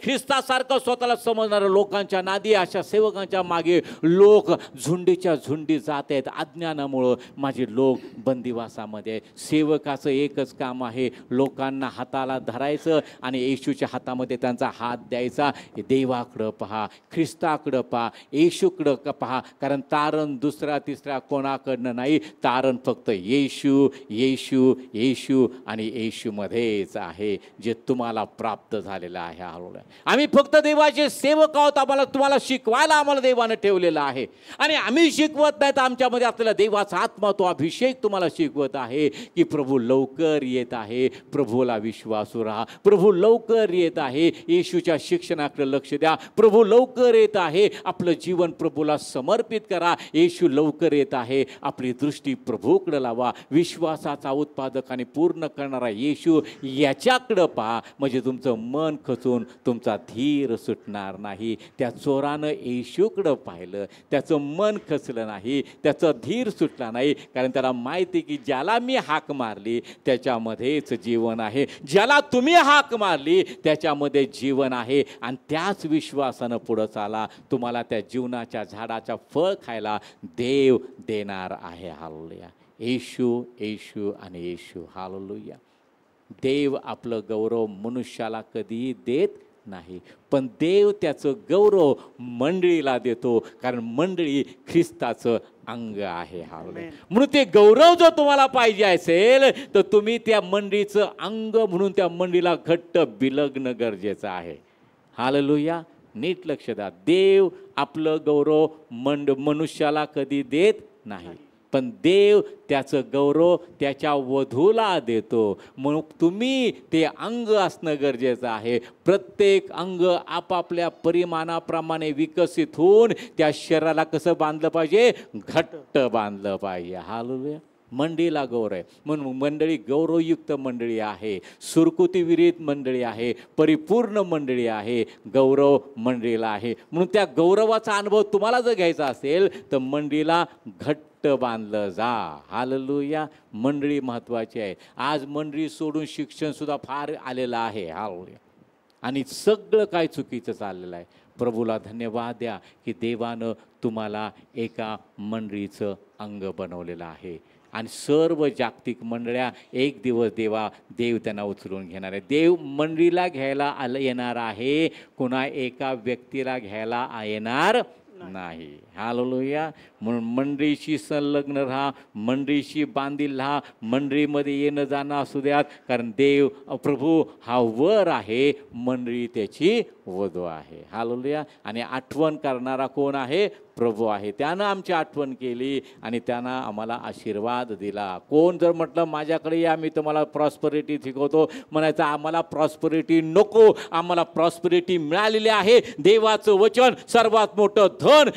ख्रिस्तासारखं स्वतःला समजणाऱ्या लोकांच्या नादी, अशा सेवकांच्या मागे लोक झुंडीच्या झुंडी जात आहेत. अज्ञानामुळं माझे लोक बंदिवासामध्ये. सेवकाचं एकच काम आहे, लोकांना हाताला धरायचं आणि येशूच्या हातामध्ये त्यांचा हात द्यायचा. देवाकडं पहा, ख्रिस्ताकडं पहा, येशूकडं पहा, कारण तारण दुसऱ्या तिसऱ्या कोणाकडनं नाही. तारण फक्त येशू येशू येशू आणि येशूमध्येच आहे, जे तुम्हाला प्राप्त झालेलं आहे. आम्ही फक्त देवाचे सेवक आहोत. तुम्हाला शिकवायला आम्हाला देवानं ठेवलेलं आहे आणि आम्ही शिकवत नाही तर आमच्यामध्ये असलेला देवाचा आत्मा, तो अभिषेक तुम्हाला शिकवत आहे की प्रभू लवकर येत आहे. प्रभूला विश्वासू राहा. प्रभू लवकर येत आहे. येशूच्या शिक्षणाकडे लक्ष द्या. प्रभू लवकर येत आहे. आपलं जीवन प्रभूला समर्पित करा. येशू लवकर येत आहे. आपली दृष्टी प्रभूकडे लावा. विश्वासाचा उत्पादक आणि पूर्ण करणारा येशू याच्याकडं पहा, म्हणजे तुमचं मन खचून तुमचा धीर सुटणार नाही. त्या चोरानं येशूकडं पाहिलं, त्याचं मन खचलं नाही, त्याचं धीर सुटला नाही, कारण त्याला माहिती की ज्याला मी हाक मारली त्याच्यामध्येच जीवन आहे. ज्याला तुम्ही हाक मारली त्याच्यामध्ये जीवन आहे. आणि त्याच विश्वासानं पुढं चाला. तुम्हाला त्या जीवनाच्या झाडाच्या फळ खायला देव देणार आहे. हालेलुया. येशू येशू आणि येशू. हालेलुया. देव आपलं गौरव मनुष्याला कधीही देत नाही, पण देव त्याचं गौरव मंडळीला देतो, कारण मंडळी ख्रिस्ताचं अंग आहे. हालेलुया. म्हणून ते गौरव जर तुम्हाला पाहिजे असेल तर तुम्ही त्या मंडळीचं अंग म्हणून त्या मंडळीला घट्ट बिलगणं गरजेचं आहे. हालेलुया. नीट लक्ष द्या. देव आपलं गौरव मनुष्याला कधी देत नाही, पण देव त्याचं गौरव त्याच्या वधूला देतो. मग तुम्ही ते अंग असणं गरजेचं आहे. प्रत्येक अंग आपापल्या परिमाणाप्रमाणे विकसित होऊन त्या शरीराला कसं बांधलं पाहिजे? घट्ट बांधलं पाहिजे. हालेलुया. मंडळीला गौरव आहे म्हणून मंडळी गौरवयुक्त मंडळी आहे, सुरकुती विरहित मंडळी आहे, परिपूर्ण मंडळी आहे, गौरव मंडळीला आहे. म्हणून त्या गौरवाचा अनुभव तुम्हाला जर घ्यायचा असेल तर मंडळीला घट्ट बांधलं जा. हालेलुया. मंडळी महत्त्वाची आहे. आज मंडळी सोडून शिक्षण सुद्धा फार आलेलं आहे. हालेलुया. आणि सगळं काय चुकीचं चाललेलं आहे. प्रभूला धन्यवाद द्या की देवानं तुम्हाला एका मंडळीचं अंग बनवलेलं आहे. आणि सर्व जागतिक मंडळ्या एक दिवस देव त्यांना उचलून घेणार आहे. देव मंडळीला घ्यायला येणार आहे, कुणा एका व्यक्तीला घ्यायला येणार नाही. हालेलुया. म्हणून मंडळीशी संलग्न राहा, मंडळीशी बांधील राहा, मंडळीमध्ये येणं जाणं असू द्यात, कारण देव प्रभू हा वर आहे, मंडळी त्याची वधू आहे. हालेलुया. आणि आठवण करणारा कोण आहे? प्रभू आहे. त्यानं आमची आठवण केली आणि त्यानं आम्हाला आशीर्वाद दिला. कोण जर म्हटलं माझ्याकडे या, मी तुम्हाला प्रॉस्परिटी शिकवतो, म्हणायचं आम्हाला प्रॉस्परिटी नको, आम्हाला प्रॉस्परिटी मिळालेली आहे. देवाचं वचन सर्वात मोठं धन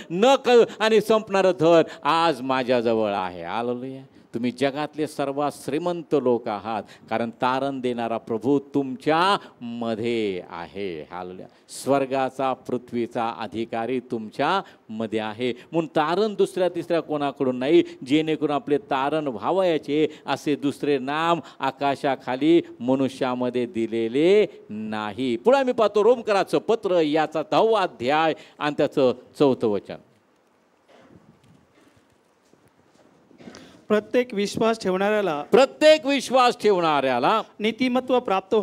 आणि संपणारं धन आज माझ्याजवळ आहे. हालेलुया. तुम्ही जगातले सर्वात श्रीमंत लोक आहात, कारण तारण देणारा प्रभू तुमच्या मध्ये आहे. हालेलुया. स्वर्गाचा पृथ्वीचा अधिकारी तुमच्या मध्ये आहे. म्हणून तारण दुसऱ्या तिसऱ्या कोणाकडून नाही, जेणेकरून आपले तारण व्हावयाचे असे दुसरे नाम आकाशाखाली मनुष्यामध्ये दिलेले नाही. पुढे आम्ही पाहतो रोमकराचं पत्र याचा 10वा अध्याय आणि त्याचं 4थं वचन. प्रत्येक विश्वास ठेवणाऱ्याला नीतिमत्व प्राप्त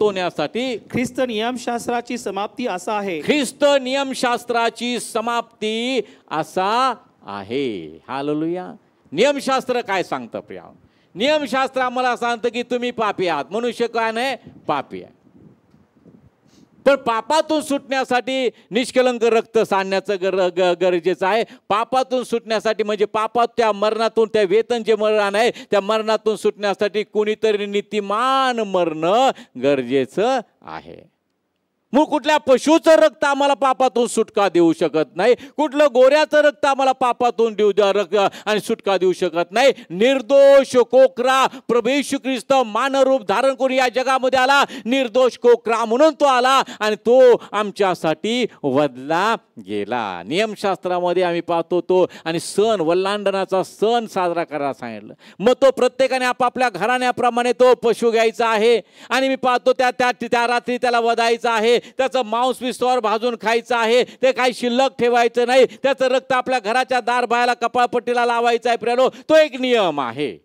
होण्यासाठी ख्रिस्त नियमशास्त्राची समाप्ती असा आहे. ख्रिस्त नियमशास्त्राची समाप्ती असा आहे. हालेलुया. नियमशास्त्र काय सांगतं प्रिया? नियमशास्त्र आम्हाला सांगतं की तुम्ही पापी आहात. मनुष्य काय नाही? पापी आहे. पण पापातून सुटण्यासाठी निष्कलंक रक्त सांडण्याचं गरजेचं आहे. पापातून सुटण्यासाठी म्हणजे पापात त्या मरणातून, त्या वेतन जे मरण आहे त्या मरणातून सुटण्यासाठी कोणीतरी नीतिमान मरणं गरजेचं आहे. मग कुठल्या पशुचं रक्त आम्हाला पापातून सुटका देऊ शकत नाही, कुठलं गोऱ्याचं रक्त आम्हाला पापातून आणि सुटका देऊ शकत नाही. निर्दोष कोकरा प्रभू येशू ख्रिस्त मानवरूप धारण करून या जगामध्ये आला. निर्दोष कोकरा म्हणून तो आला आणि तो आमच्यासाठी वधला गेला. नियमशास्त्रामध्ये आम्ही पाहतो तो आणि सण वल्लांडनाचा सण साजरा करायला सांगितलं. मग तो प्रत्येकाने आपापल्या घराण्याप्रमाणे तो पशु घ्यायचा आहे आणि मी पाहतो त्या रात्री त्याला वधायचं आहे, त्याचं मांस विस्तवावर भाजून खायचं आहे, ते काही शिल्लक ठेवायचं नाही, त्याचं रक्त आपल्या घराच्या दारबाहेला कपाळपट्टीला लावायचं आहे. प्रियानो, तो एक नियम आहे.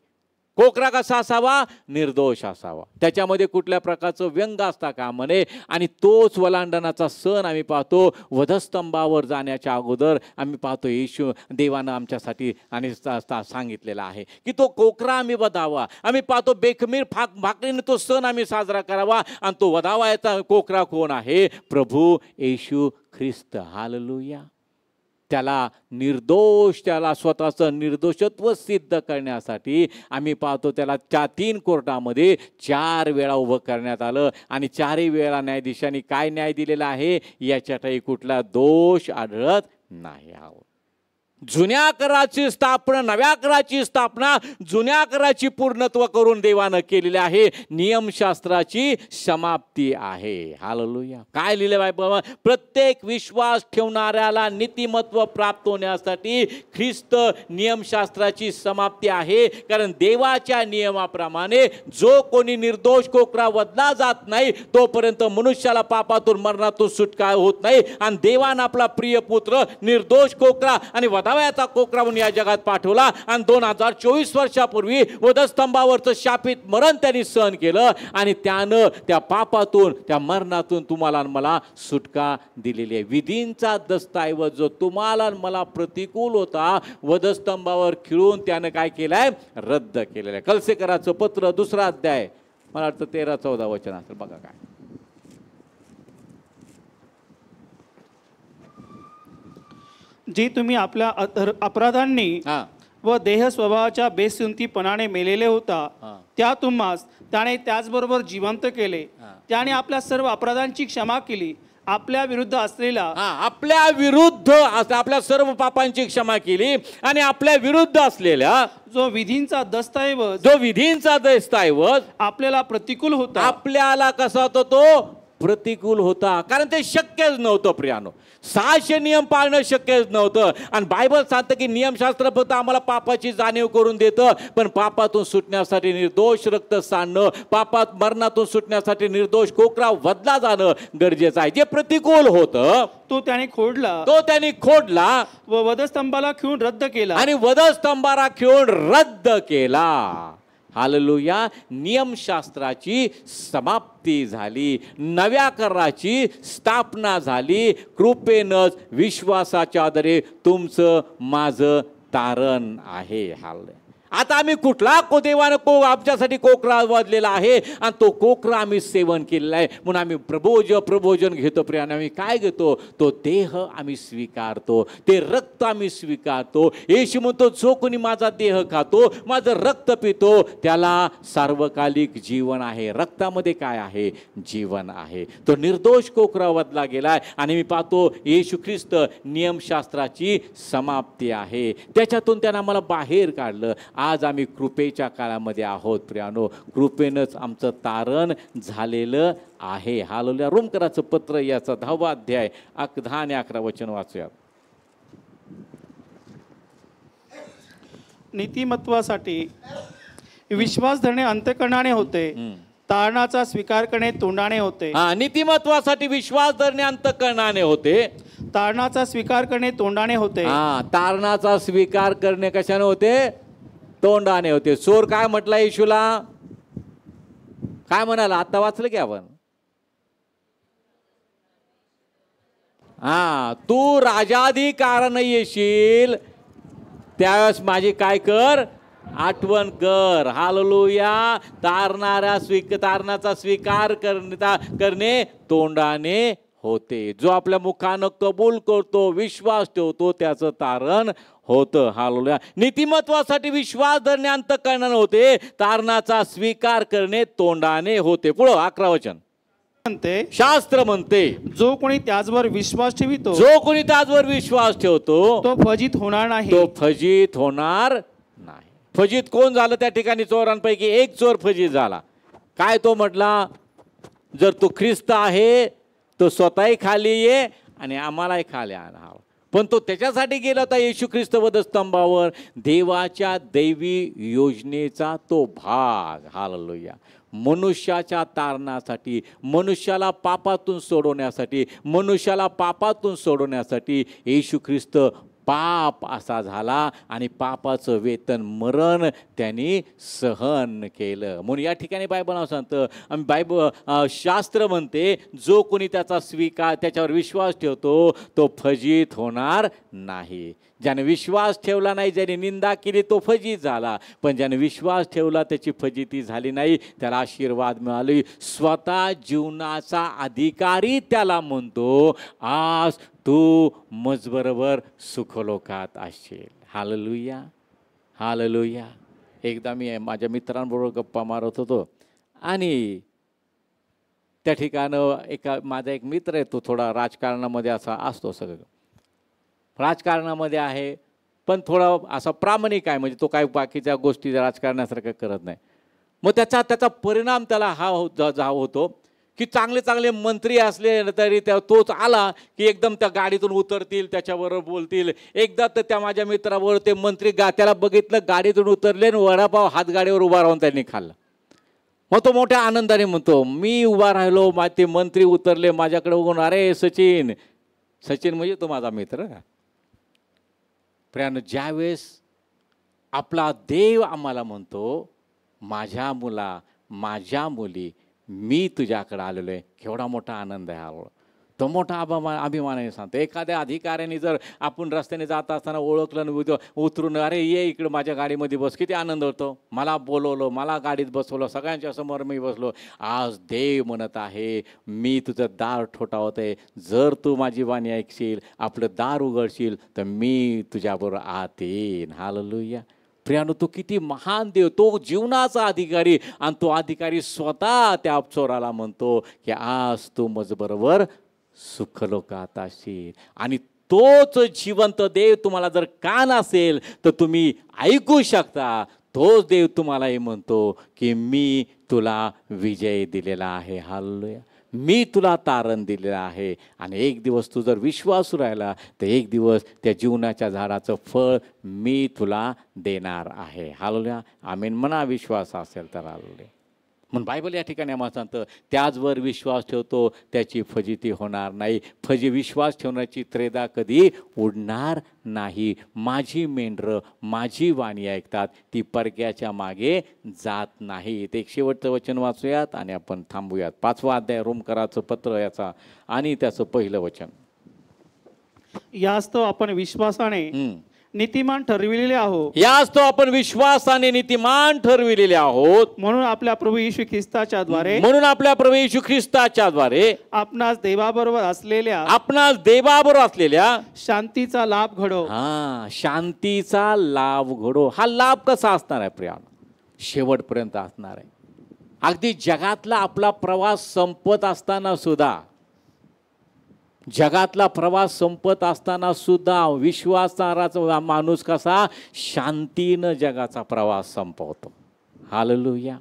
कोकरा कसा असावा? निर्दोष असावा, त्याच्यामध्ये कुठल्या प्रकारचं व्यंग असता कामा नये. आणि तोच वलांडनाचा सण आम्ही पाहतो वधस्तंभावर जाण्याच्या अगोदर आम्ही पाहतो येशू देवानं आमच्यासाठी आणि सांगितलेला आहे की तो कोकरा आम्ही वधावा. आम्ही पाहतो बेखमीर भाकरीने तो सण आम्ही साजरा करावा आणि तो वधावा. याचा कोकरा कोण आहे? प्रभू येशू ख्रिस्त. हालेलुया. त्याला निर्दोष, त्याला स्वतःचं निर्दोषत्व सिद्ध करण्यासाठी आम्ही पाहतो त्याला 3 कोर्टामध्ये 4 वेळा उभं करण्यात आलं आणि 4ही वेळा न्यायाधीशांनी काय न्याय दिलेला आहे? याच्यातही कुठला दोष आढळत नाही. जुन्या कराची स्थापना, नव्या कराची स्थापना, जुन्या कराची पूर्णत्व करून देवानं केलेली आहे. नियमशास्त्राची समाप्ती आहे. हालेलुया. काय लिहिले बायबल? प्रत्येक विश्वास ठेवणाऱ्याला नीतिमत्व प्राप्त होण्यासाठी ख्रिस्त नियमशास्त्राची समाप्ती आहे. कारण देवाच्या नियमाप्रमाणे जो कोणी निर्दोष कोकरा वधला जात नाही तोपर्यंत मनुष्याला पापातून मरणातून सुटका होत नाही. आणि देवानं आपला प्रिय पुत्र निर्दोष कोकरा आणि वधावयाचा कोकरा म्हणून या जगात पाठवला आणि 2024 वर्षापूर्वी वधस्तंभावरचं शापित मरण त्यांनी सहन केलं आणि त्यानं त्या पापातून, त्या मरणातून तुम्हाला मला सुटका दिलेली आहे. विधींचा दस्तऐवज जो तुम्हाला मला प्रतिकूल होता वधस्तंभावर खिळून त्यानं काय केलंय? रद्द केलेलं आहे. कलसेकराचं पत्र 2 अध्याय, मला वाटतं 13-14 वचन असेल. बघा काय. जे तुम्ही आपल्या अपराधांनी व देह स्वभावाच्या बेसुंतीपणाने मेलेले होता त्या तुम्हास त्याने त्याचबरोबर जिवंत केले. त्याने आपल्या सर्व अपराधांची क्षमा केली. आपल्या विरुद्ध असलेला आपल्या सर्व पापांची क्षमा केली आणि आपल्या विरुद्ध असलेल्या जो विधींचा दस्तऐवज आपल्याला प्रतिकूल होता. आपल्याला कसा होता? तो प्रतिकूल होता. कारण ते शक्यच नव्हतं प्रियानो. 600 नियम पाळणं शक्यच नव्हतं. आणि बायबल सांगतं की नियमशास्त्र फक्त आम्हाला पापाची जाणीव करून देतं, पण पापातून सुटण्यासाठी निर्दोष रक्त सांडणं, पापात मरणातून सुटण्यासाठी निर्दोष कोकरा वधला जाणं गरजेचं आहे. जे प्रतिकूल होतं तो त्याने खोडला व वधस्तंभाला खिळून रद्द केला. आणि वधस्तंभाला खिळून रद्द केला. हालेलुया. नियमशास्त्राची समाप्ती झाली, नव्या कराची स्थापना झाली. कृपेनंच विश्वासाच्या आधारे तुमचं माझं तारण आहे. हालेलुया. आता आम्ही कुठला देवानं आमच्यासाठी कोकरा वाजलेला आहे आणि तो कोकरा आम्ही सेवन केलेला आहे म्हणून आम्ही प्रभोजन घेतो. प्रियाने आम्ही काय घेतो? तो देह आम्ही स्वीकारतो, ते रक्त आम्ही स्वीकारतो. येशू म्हणतो जो कोणी माझा देह खातो, माझं रक्त पितो त्याला सार्वकालिक जीवन आहे. रक्तामध्ये काय आहे? जीवन आहे. तो निर्दोष कोकरा वधला गेलाय आणि मी पाहतो येशू ख्रिस्त नियमशास्त्राची समाप्ती आहे. त्याच्यातून त्यानं आम्हाला बाहेर काढलं. आज आम्ही कृपेच्या काळामध्ये आहोत प्रियानो. कृपेनंच आमचं तारण झालेलं आहे. हालेलुया. रोमकराचं पत्र याचा 10वा अध्याय 10 आणि 11 वचन वाचूया. नीतिमत्वासाठी विश्वास धरणे अंतःकरणाने होते, तारणाचा स्वीकार करणे तोंडाने होते. नीतिमत्वासाठी विश्वास धरणे अंतःकरणाने होते, तारणाचा स्वीकार करणे तोंडाने होते. तारणाचा स्वीकार करणे कशाने होते? तोंडाने होते. चोर काय म्हटला येशूला? काय म्हणाला? आता वाचलं की आपण? तू राजाधिकाराने येशील त्यावेळेस माझी काय कर? आठवण कर. हालेलुया. तारणाचा स्वीकार करणे तोंडाने होते. जो आपल्या मुखानं कबूल करतो, विश्वास ठेवतो, त्याचं तारण होतं. हालेलुया. नीतिमत्वासाठी विश्वास धरणे अंतःकरणाने होते, तारणाचा स्वीकार करणे तोंडाने होते. पुढं 11 वचन. म्हणते, शास्त्र म्हणते जो कोणी त्याचवर विश्वास ठेवितो जो कोणी त्याचवर विश्वास ठेवतो तो फजित होणार नाही. तो फजित होणार नाही. फजित कोण झालं त्या ठिकाणी? चोरांपैकी एक चोर फजित झाला. काय तो म्हटला, जर तू ख्रिस्त आहे तो स्वतःही खाली ये आणि आम्हालाही खाली आणावं. पण तो त्याच्यासाठी गेला होता येशू ख्रिस्त वधस्तंभावर, देवाच्या दैवी योजनेचा तो भाग. हालेलुया. मनुष्याच्या तारणासाठी, मनुष्याला पापातून सोडवण्यासाठी येशू ख्रिस्त पाप असा झाला आणि पापाचं वेतन मरण त्यांनी सहन केलं. म्हणून या ठिकाणी बायबल सांगतं, शास्त्र म्हणते, जो कोणी त्याच्यावर विश्वास ठेवतो तो फजित होणार नाही. ज्याने विश्वास ठेवला नाही, ज्याने निंदा केली तो फजित झाला. पण ज्याने विश्वास ठेवला त्याची फजिती झाली नाही, त्याला आशीर्वाद मिळाले. स्वतः जीवनाचा अधिकारी त्याला म्हणतो, आज तू मजबरोबर सुखलोकात असशील. Hallelujah, hallelujah. एकदा मी माझ्या मित्रांबरोबर गप्पा मारत होतो आणि त्या ठिकाणं माझा एक मित्र आहे, तो थोडा राजकारणामध्ये असा असतो, सगळं राजकारणामध्ये आहे, पण थोडा असा प्रामाणिक आहे. म्हणजे तो काही बाकीच्या गोष्टी राजकारणासारखं करत नाही. मग त्याचा परिणाम त्याला हा होतो की चांगले चांगले मंत्री असले तरी तोच आला की एकदम त्या गाडीतून उतरतील, त्याच्याबरोबर बोलतील. एकदा तर त्या माझ्या मित्राबरोबर ते मंत्री त्याला बघितलं, गाडीतून उतरले आणि वडापाव हातगाडीवर उभा राहून त्यांनी खाल्ला. मग तो मोठ्या आनंदाने म्हणतो, मी उभा राहिलो, ते मंत्री उतरले, माझ्याकडे बघून, अरे सचिन म्हणजे तो माझा मित्र. प्रियानो, ज्यावेळेस आपला देव आम्हाला म्हणतो, माझ्या मुला, माझ्या मुली, मी तुझ्याकडे आलेलो आहे, केवढा मोठा आनंद आहे हा. तो मोठा अभिमानाने सांगतो. एखाद्या अधिकाऱ्याने जर आपण रस्त्याने जात असताना ओळखलं, उतरून, अरे ये इकडं माझ्या गाडीमध्ये बस, किती आनंद होतो. मला बोलवलं, मला गाडीत बसवलं, सगळ्यांच्या समोर मी बसलो. आज देव म्हणत आहे, मी तुझं दार ठोठावत आहे, जर तू माझी वाणी ऐकशील, आपलं दार उघडशील, तर मी तुझ्याबरोबर आत येईन. हालेलुया. प्रियानो, तो किती महान देव, तो जीवनाचा अधिकारी, आणि तो अधिकारी स्वतः त्या चोराला म्हणतो की आज तू माझ्याबरोबर सुखलोकात असशील. आणि तोच जिवंत देव तुम्हाला जर कान असेल तर तुम्ही ऐकू शकता. तोच देव तुम्हालाही म्हणतो की मी तुला विजय दिलेला आहे. हालेलुया. मी तुला तारण दिलेलं आहे. आणि एक दिवस तू जर विश्वासू राहिला तर एक दिवस त्या जीवनाच्या झाडाचं फळ मी तुला देणार आहे. हालेलुया. आमीन म्हणा, विश्वास असेल तर. हालेलुया. म्हणून बायबल या ठिकाणी आम्हाला सांगतं, त्याचवर विश्वास ठेवतो त्याची फजिती होणार नाही. विश्वास ठेवण्याची त्रेदा कधी उडणार नाही. माझी मेंढरं माझी वाणी ऐकतात, ती परक्याच्या मागे जात नाही. ते एक शेवटचं वचन वाचूयात आणि आपण थांबूयात. 5वा अध्याय रोमकराचं पत्र याचा आणि त्याचं पहिलं वचन. यास्तव आपण विश्वासाने नीतिमान ठरविलेले आहोत. यास्तव आपण विश्वासाने नीतिमान ठरविलेले आहोत. म्हणून आपल्या प्रभू येशू ख्रिस्ताच्या द्वारे आपणास देवाबरोबर असलेल्या शांतीचा लाभ घडो. शांतीचा लाभ घडो. हा लाभ कसा असणार आहे प्रिया? शेवटपर्यंत असणार आहे. अगदी जगातला आपला प्रवास संपत असताना सुद्धा विश्वासाचा माणूस कसा शांतीनं जगाचा प्रवास संपवतो. हालेलुया.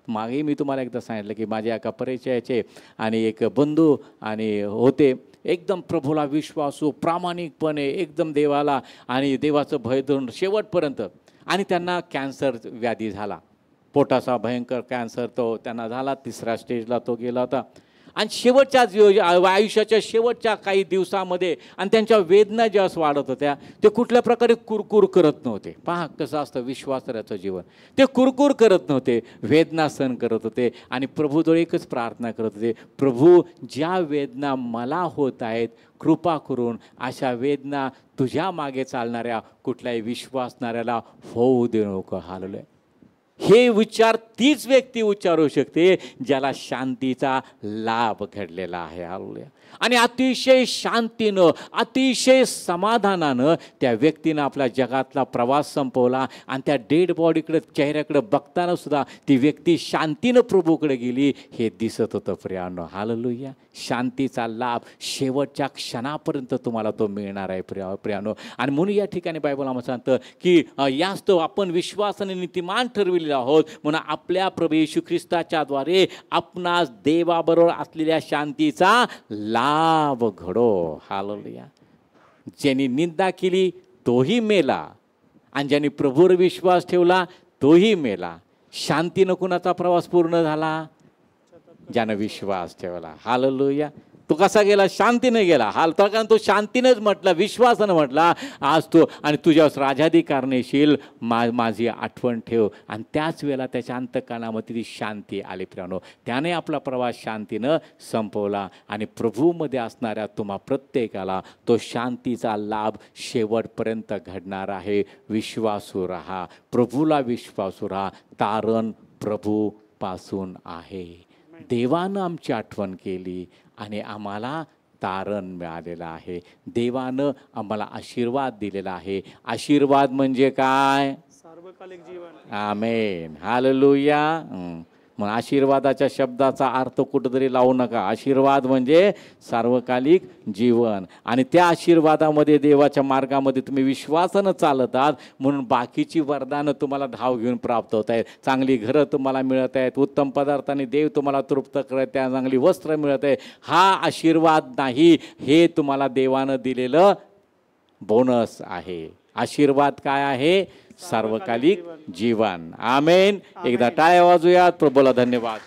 मागे मी तुम्हाला एकदा सांगितलं की माझ्या एका परिचयाचे आणि एक बंधू आणि होते, एकदम प्रभूला विश्वासू, प्रामाणिकपणे एकदम देवाला आणि देवाचं भय धरून शेवटपर्यंत. आणि त्यांना कॅन्सर व्याधी झाला, पोटाचा भयंकर कॅन्सर तो त्यांना झाला. 3ऱ्या स्टेजला तो गेला होता. आणि आयुष्याच्या शेवटच्या काही दिवसामध्ये आणि त्यांच्या वेदना ज्यावेळेस वाढत होत्या, ते कुठल्या प्रकारे कुरकुर करत नव्हते. पहा कसं असतं विश्वासाचं जीवन. ते कुरकुर करत नव्हते, वेदना सहन करत होते आणि प्रभूजवळ एकच प्रार्थना करत होते, प्रभू ज्या वेदना मला होत आहेत, कृपा करून अशा वेदना तुझ्या मागे चालणाऱ्या कुठल्याही विश्वासणाऱ्याला होऊ देऊ नको. हालेलुया. हे विचार तीच व्यक्ती उच्चारू शकते ज्याला शांतीचा लाभ घडलेला आहे. हालेलुया. आणि अतिशय शांतीनं, अतिशय समाधानानं त्या व्यक्तीनं आपल्या जगातला प्रवास संपवला. आणि त्या डेड बॉडीकडे, चेहऱ्याकडे बघताना सुद्धा ती व्यक्ती शांतीनं प्रभूकडे गेली हे दिसत होतं प्रियानो. हालेलुया. शांतीचा लाभ शेवटच्या क्षणापर्यंत तुम्हाला तो मिळणार आहे प्रियानो. आणि म्हणून या ठिकाणी बायबल आम्हाला सांगतं की यास्तव आपण विश्वासाने नीतिमान ठरविलेले आहोत, म्हणून आपल्या प्रभू येशू ख्रिस्ताच्या द्वारे आपणास देवाबरोबर असलेल्या शांतीचा लाभ घडो. हालेलुया. ज्यांनी निंदा केली तोही मेला, आणि ज्यांनी प्रभूवर विश्वास ठेवला तोही मेला. शांतीनं कुणाचा प्रवास पूर्ण झाला? ज्यानं विश्वास ठेवला. हालेलुया. तो कसा गेला? शांतीने गेला. कारण तो शांतीनेच म्हटला, विश्वासानं म्हटला, आज तो आणि तुझ्यावर राजाधिकार नेशील, माझी आठवण ठेव. आणि त्याच वेळेला त्याच्या अंतःकरणामध्ये ती शांती आली प्रियानो. त्याने आपला प्रवास शांतीनं संपवला. आणि प्रभूमध्ये असणाऱ्या तुम्हा प्रत्येकाला तो शांतीचा लाभ शेवटपर्यंत घडणार आहे. विश्वासू राहा, प्रभूला विश्वासू राहा. तारण प्रभूपासून आहे. देवानं आमची आठवण केली आणि आम्हाला तारण मिळालेलं आहे. देवानं आम्हाला आशीर्वाद दिलेला आहे. आशीर्वाद म्हणजे काय? सार्वकालिक जीवन. आमेन. हालेलुया. मग आशीर्वादाच्या शब्दाचा अर्थ कुठंतरी लावू नका. आशीर्वाद म्हणजे सार्वकालिक जीवन. आणि त्या आशीर्वादामध्ये, देवाच्या मार्गामध्ये तुम्ही विश्वासानं चालत आहात, म्हणून बाकीची वरदानं तुम्हाला धाव घेऊन प्राप्त होत आहेत. चांगली घरं तुम्हाला मिळत आहेत, उत्तम पदार्थाने देव तुम्हाला तृप्त करत, त्या चांगली वस्त्र मिळत आहे. हा आशीर्वाद नाही, हे तुम्हाला देवानं दिलेलं बोनस आहे. आशीर्वाद काय आहे? सार्वकालिक जीवन. आमेन. एकदा टाळ्या वाजूयात. प्रभूला धन्यवाद.